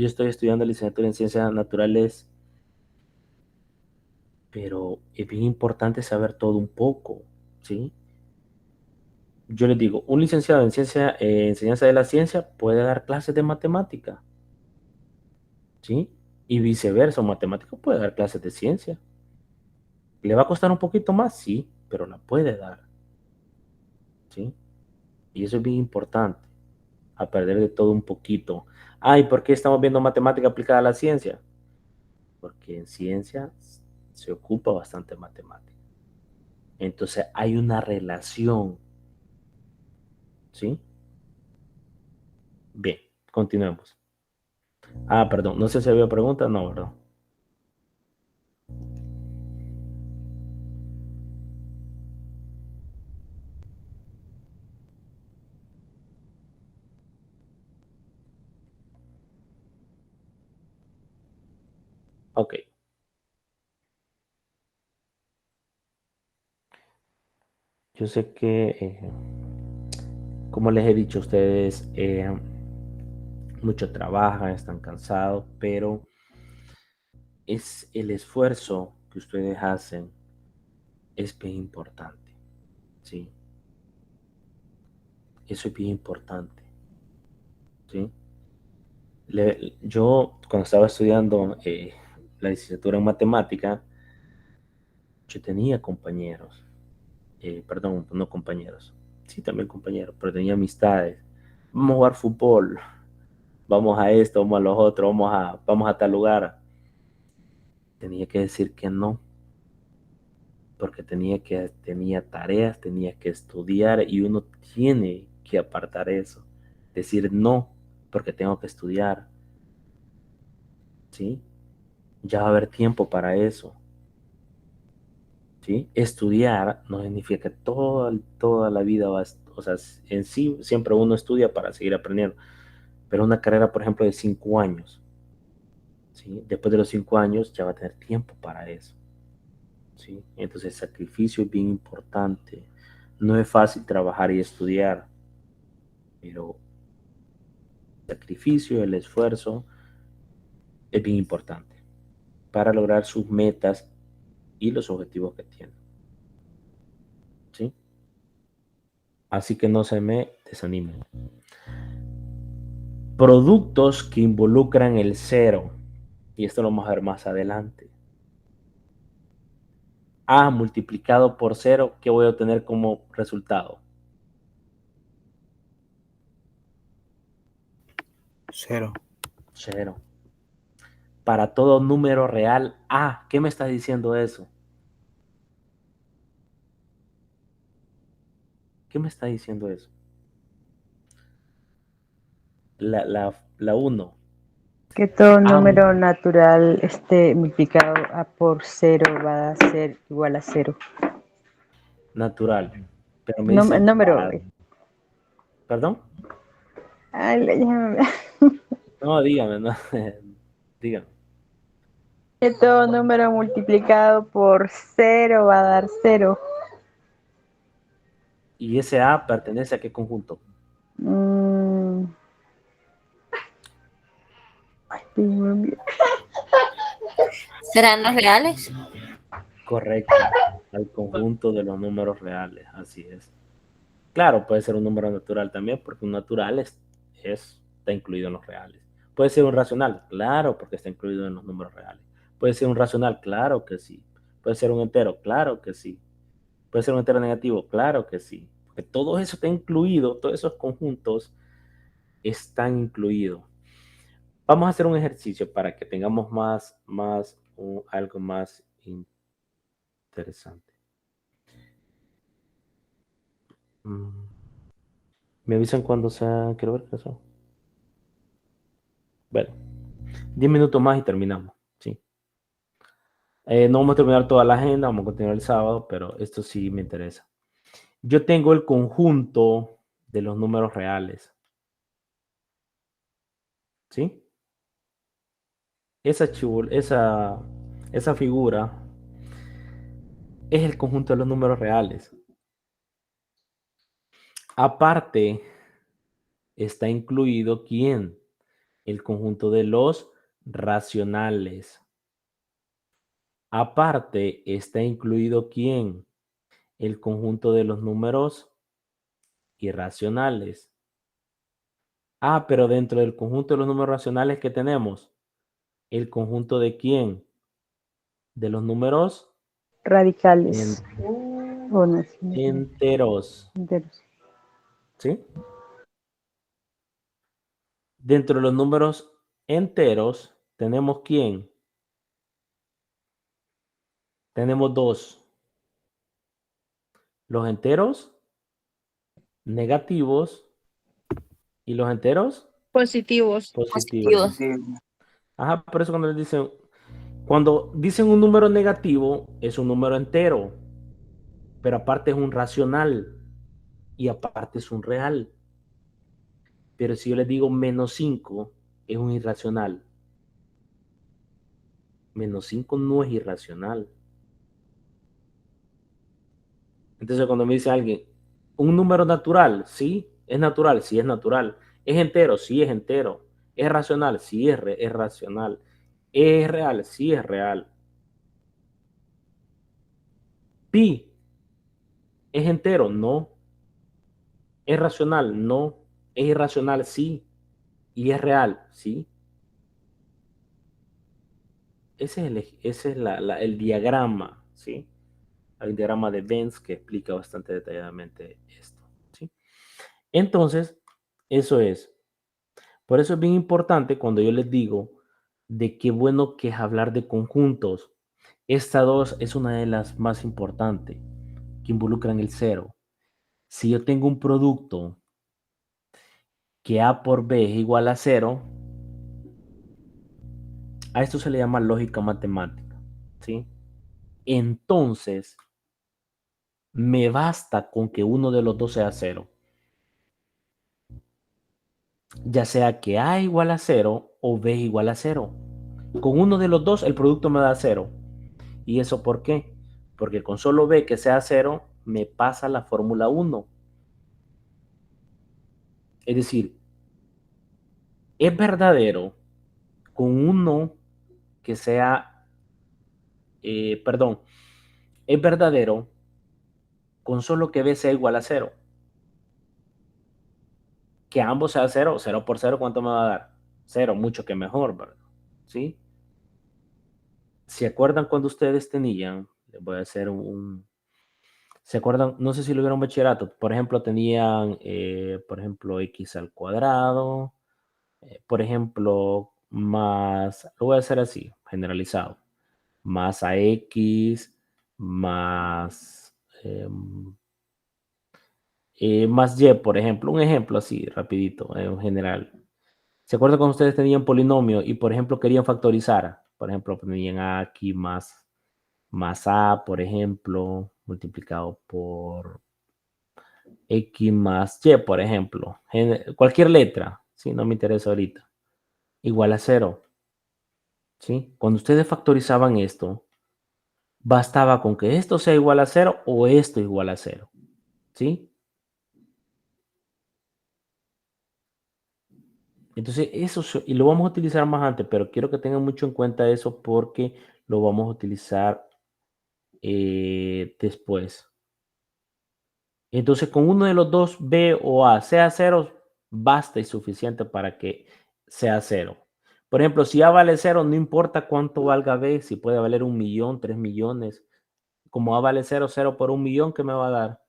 estoy estudiando licenciatura en ciencias naturales, pero es bien importante saber todo un poco, ¿sí? Yo les digo, un licenciado en ciencia, enseñanza de la ciencia puede dar clases de matemática, ¿sí? Y viceversa, un matemático puede dar clases de ciencia. ¿Le va a costar un poquito más? Sí, pero la puede dar, ¿sí? Y eso es bien importante, aprender de todo un poquito. Ay, ¿por qué estamos viendo matemática aplicada a la ciencia? Porque en ciencia se ocupa bastante matemática. Entonces hay una relación, ¿sí? Bien, continuemos. Ah, perdón, no sé si había preguntas, no, ¿verdad? Ok. Yo sé que, como les he dicho, ustedes mucho trabajan, están cansados, pero es el esfuerzo que ustedes hacen es bien importante, ¿sí? Eso es bien importante, ¿sí? Yo, cuando estaba estudiando la licenciatura en matemática, yo tenía compañeros, perdón, no compañeros, sí, también compañeros, pero tenía amistades. Vamos a jugar fútbol, vamos a esto, vamos a los otros, vamos a tal lugar. Tenía que decir que no, porque tenía tareas, tenía que estudiar y uno tiene que apartar eso. Decir no, porque tengo que estudiar, ¿sí? Ya va a haber tiempo para eso, ¿sí? Estudiar no significa que toda la vida o sea, en sí siempre uno estudia para seguir aprendiendo, pero una carrera, por ejemplo, de 5 años, ¿sí? Después de los 5 años ya va a tener tiempo para eso, ¿sí? Entonces el sacrificio es bien importante. No es fácil trabajar y estudiar, pero el sacrificio, el esfuerzo es bien importante para lograr sus metas y los objetivos que tienen, ¿sí? Así que no se me desanimen. Productos que involucran el cero, y esto lo vamos a ver más adelante. A multiplicado por cero, ¿qué voy a obtener como resultado? Cero. Cero. Para todo número real, A, ¿qué me está diciendo eso? ¿Qué me está diciendo eso? La 1. Que todo A número natural multiplicado a por cero va a ser igual a cero. natural. Pero me dice, El número. ¿perdón? Ay, No, dígame, no. Dígame. que todo número multiplicado por cero va a dar cero. ¿Y ese A pertenece a qué conjunto? Mm. Ay, ¿Serán los reales? Correcto, al conjunto de los números reales, así es. Claro, puede ser un número natural también, porque un natural está incluido en los reales. Puede ser un racional, claro, porque está incluido en los números reales. Puede ser un racional, claro que sí. Puede ser un entero, claro que sí. Puede ser un entero negativo, claro que sí. Porque todo eso está incluido, todos esos conjuntos están incluidos. Vamos a hacer un ejercicio para que tengamos algo más interesante. Me avisan cuando sea. Quiero ver qué son. Bueno, 10 minutos más y terminamos. ¿Sí? No vamos a terminar toda la agenda, vamos a continuar el sábado, pero esto sí me interesa. Yo tengo el conjunto de los números reales. ¿Sí? Esa figura es el conjunto de los números reales. Aparte, está incluido ¿quién? El conjunto de los racionales. Aparte, está incluido ¿quién? El conjunto de los números irracionales. Ah, pero dentro del conjunto de los números racionales que tenemos, ¿el conjunto de quién? De los números Radicales. O no, sí, enteros. enteros. ¿Sí? Dentro de los números enteros, ¿tenemos quién? Tenemos dos. Los enteros negativos y los enteros Positivos. positivos. Positivos. Ajá, por eso cuando dicen un número negativo, es un número entero, pero aparte es un racional y aparte es un real. Pero si yo les digo -5, es un irracional. -5 no es irracional. Entonces cuando me dice alguien, un número natural, sí, es natural, sí es natural. Es entero, sí es entero. Es racional, sí es racional. Es real, sí es real. Pi, ¿es entero? No. ¿Es racional? No. ¿Es irracional? Sí. ¿Y es real? Sí. Ese es el diagrama, ¿sí? Hay un diagrama de Venn que explica bastante detalladamente esto, ¿sí? Entonces, eso es. Por eso es bien importante cuando yo les digo de qué bueno que es hablar de conjuntos. Esta dos es una de las más importantes que involucran el cero. Si yo tengo un producto que A por B es igual a cero, a esto se le llama lógica matemática, ¿sí? Entonces, me basta con que uno de los dos sea cero. Ya sea que A igual a cero o B igual a cero. Con uno de los dos el producto me da cero. ¿Y eso por qué? Porque con solo B que sea cero me pasa la fórmula 1. Es decir, es verdadero con uno que sea, perdón, es verdadero con solo que B sea igual a cero. Que ambos sea cero, cero por cero, ¿cuánto me va a dar? Cero, mucho que mejor, ¿verdad? ¿Sí? ¿Se acuerdan cuando ustedes tenían? Les voy a hacer ¿se acuerdan? No sé si lo vieron en bachillerato. Por ejemplo, tenían, por ejemplo, x al cuadrado. Por ejemplo, más, lo voy a hacer así, generalizado. Más ax más, más y, por ejemplo. Un ejemplo así, rapidito, en general. ¿Se acuerdan cuando ustedes tenían polinomio y, por ejemplo, querían factorizar? Por ejemplo, tenían aquí más a, por ejemplo, multiplicado por x más y, por ejemplo. Cualquier letra, ¿sí? No me interesa ahorita. Igual a cero, ¿sí? Cuando ustedes factorizaban esto, bastaba con que esto sea igual a cero o esto igual a cero, ¿sí? Entonces, y lo vamos a utilizar más antes, pero quiero que tengan mucho en cuenta eso porque lo vamos a utilizar después. Entonces, con uno de los dos, B o A, sea cero, basta y suficiente para que sea cero. Por ejemplo, si A vale cero, no importa cuánto valga B, si puede valer 1.000.000, 3.000.000. Como A vale cero, cero por 1.000.000, ¿qué me va a dar?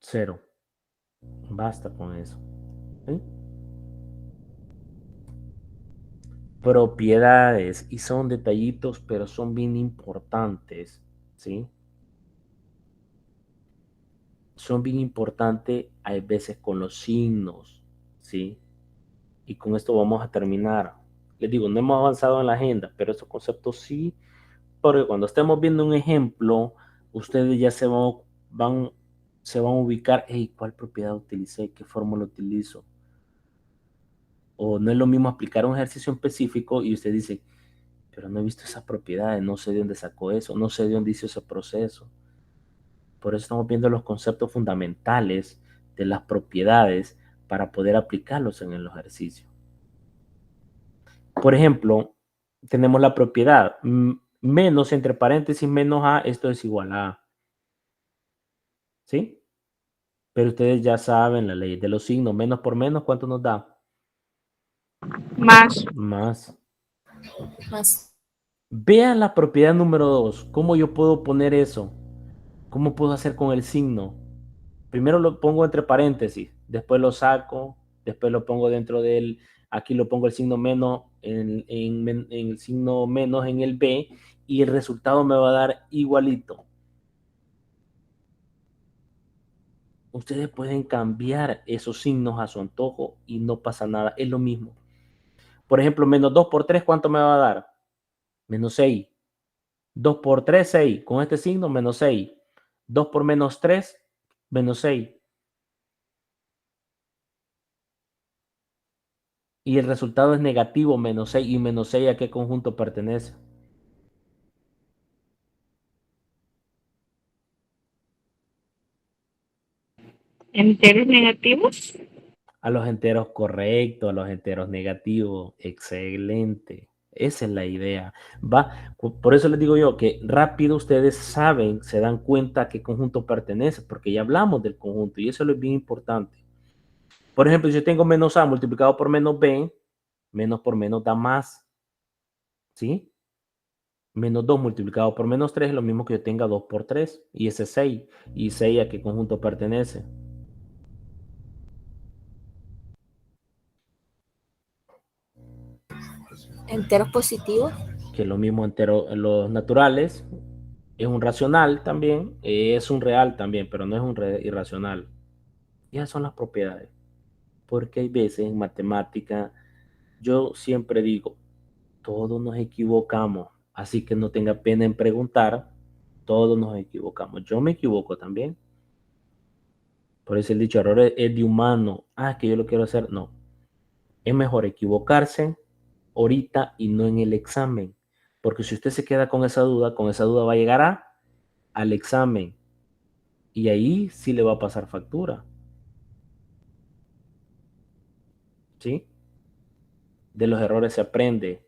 Cero. Basta con eso. ¿Sí? Propiedades, y son detallitos, pero son bien importantes, ¿sí? Son bien importantes, hay veces con los signos, ¿sí? Y con esto vamos a terminar. Les digo, no hemos avanzado en la agenda, pero estos conceptos sí, porque cuando estemos viendo un ejemplo, ustedes ya se van a ubicar, hey, ¿cuál propiedad utilicé? ¿Qué fórmula utilizo? O no es lo mismo aplicar un ejercicio específico y usted dice, pero no he visto esas propiedades, no sé de dónde sacó eso, no sé de dónde hizo ese proceso. Por eso estamos viendo los conceptos fundamentales de las propiedades para poder aplicarlos en el ejercicio. Por ejemplo, tenemos la propiedad menos entre paréntesis menos a, esto es igual a A. ¿Sí? Pero ustedes ya saben la ley de los signos, menos por menos, ¿cuánto nos da? Más. Más. Más. Vean la propiedad número 2. ¿Cómo yo puedo poner eso? ¿Cómo puedo hacer con el signo? Primero lo pongo entre paréntesis, después lo saco, después lo pongo dentro del, aquí lo pongo el signo menos en el signo menos en el B y el resultado me va a dar igualito. Ustedes pueden cambiar esos signos a su antojo y no pasa nada, es lo mismo. Por ejemplo, menos 2 por 3, ¿cuánto me va a dar? Menos 6. 2 por 3, 6. Con este signo, menos 6. 2 por menos 3, menos 6. Y el resultado es negativo, menos 6. ¿Y menos 6 a qué conjunto pertenece? ¿Enteros negativos? A los enteros correctos, a los enteros negativos. Excelente. Esa es la idea. Por eso les digo yo que rápido ustedes saben, se dan cuenta a qué conjunto pertenece, porque ya hablamos del conjunto y eso es bien importante. Por ejemplo, si yo tengo menos A multiplicado por menos B, menos por menos da más. ¿Sí? Menos 2 multiplicado por menos 3 es lo mismo que yo tenga 2 por 3. Y ese es 6. ¿Y 6 a qué conjunto pertenece? Enteros positivos. Que lo mismo entero, los naturales. Es un racional también. Es un real también, pero no es un irracional. Y esas son las propiedades. Porque hay veces en matemática, yo siempre digo, todos nos equivocamos. Así que no tenga pena en preguntar. Todos nos equivocamos. Yo me equivoco también. Por eso el dicho error es de humano. Ah, que yo lo quiero hacer. No. Es mejor equivocarse ahorita y no en el examen. Porque si usted se queda con esa duda va a llegar al examen. Y ahí sí le va a pasar factura. ¿Sí? De los errores se aprende.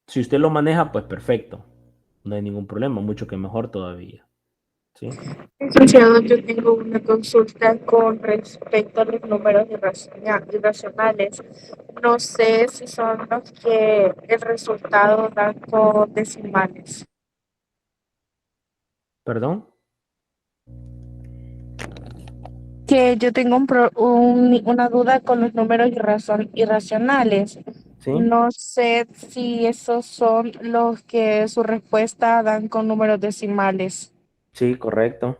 Si usted lo maneja, pues perfecto. No hay ningún problema, mucho que mejor todavía. ¿Sí? Licenciado, yo tengo una consulta con respecto a los números irracionales. No sé si son los que el resultado dan con decimales. ¿Perdón? Que yo tengo una duda con los números irracionales. ¿Sí? No sé si esos son los que su respuesta dan con números decimales. Sí, correcto.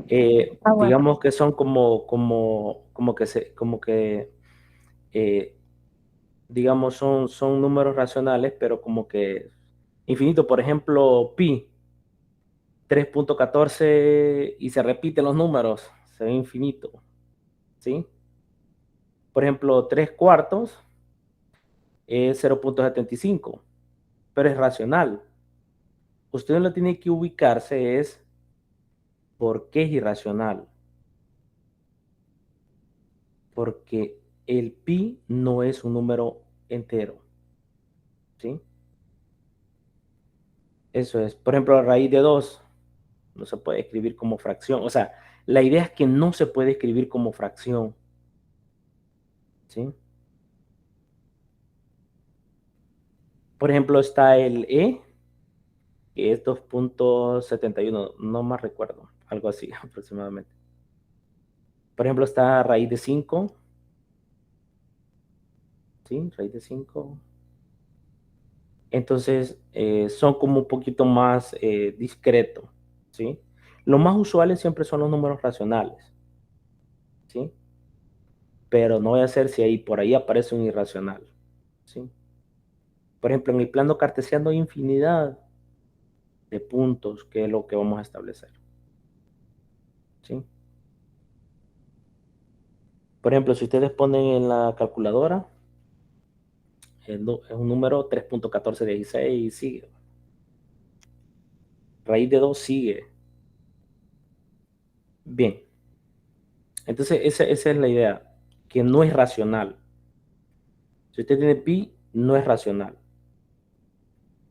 Bueno. Digamos que son digamos, son números racionales, pero como que infinito. Por ejemplo, pi, 3.14 y se repiten los números, se ve infinito. ¿Sí? Por ejemplo, 3 cuartos es 0.75, pero es racional. Usted lo tiene que ubicarse es por qué es irracional. Porque el pi no es un número entero. ¿Sí? Eso es. Por ejemplo, la raíz de 2 no se puede escribir como fracción. O sea, la idea es que no se puede escribir como fracción. ¿Sí? Por ejemplo, está el e, que es 2.71, no más recuerdo, algo así aproximadamente. Por ejemplo, está raíz de 5. ¿Sí? Raíz de 5. Entonces, son como un poquito más discretos. ¿Sí? Lo más usuales siempre son los números racionales. ¿Sí? Pero no voy a hacer si ahí por ahí aparece un irracional. ¿Sí? Por ejemplo, en el plano cartesiano hay infinidad de puntos que es lo que vamos a establecer. ¿Sí? Por ejemplo, si ustedes ponen en la calculadora, es un número 3.1416 y sigue. raíz de 2 sigue. Bien. Entonces, esa es la idea, que no es racional. Si usted tiene pi, no es racional.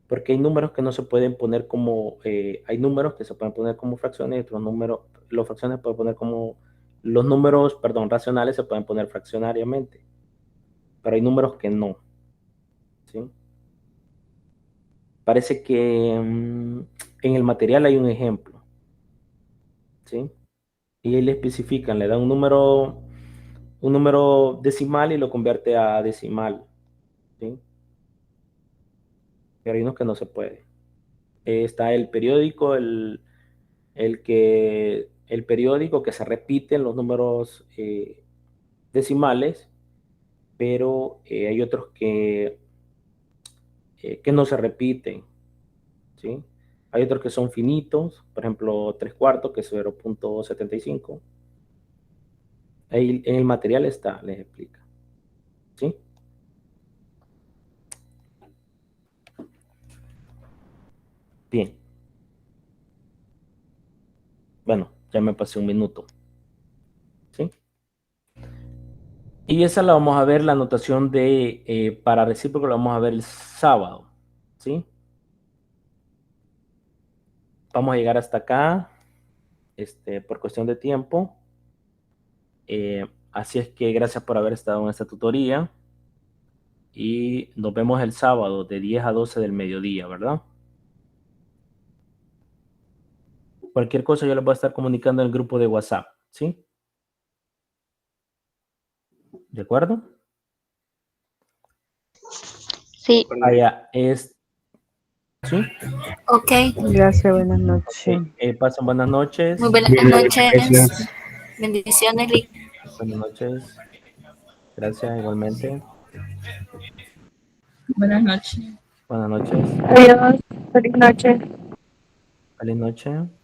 Porque hay números que no se pueden poner como, hay números que se pueden poner como fracciones y otros números, los fracciones pueden poner como, los números, perdón, racionales se pueden poner fraccionariamente. Pero hay números que no. ¿Sí? Parece que en el material hay un ejemplo. ¿Sí? Y ahí le especifican, le dan un número decimal y lo convierte a decimal. ¿Sí? Pero hay unos que no se puede. Está el periódico, el periódico que se repiten los números decimales, pero hay otros que no se repiten. ¿Sí? Hay otros que son finitos, por ejemplo, 3/4, que es 0.75. Ahí en el material está, les explica. ¿Sí? Bien. Bueno, ya me pasé un minuto. ¿Sí? Y esa la vamos a ver, la anotación de para recíproco la vamos a ver el sábado. ¿Sí? Vamos a llegar hasta acá, por cuestión de tiempo. Así es que gracias por haber estado en esta tutoría. Y nos vemos el sábado de 10 a 12 del mediodía, ¿verdad? Cualquier cosa yo les voy a estar comunicando en el grupo de WhatsApp, ¿sí? ¿De acuerdo? Sí. Allá es... ¿Sí? Ok. Gracias, buenas noches. Pasen buenas noches. Muy buenas noches. Bendiciones, Rick. Buenas noches. Gracias, igualmente. Buenas noches. Buenas noches. Adiós. Feliz noche. Feliz noche.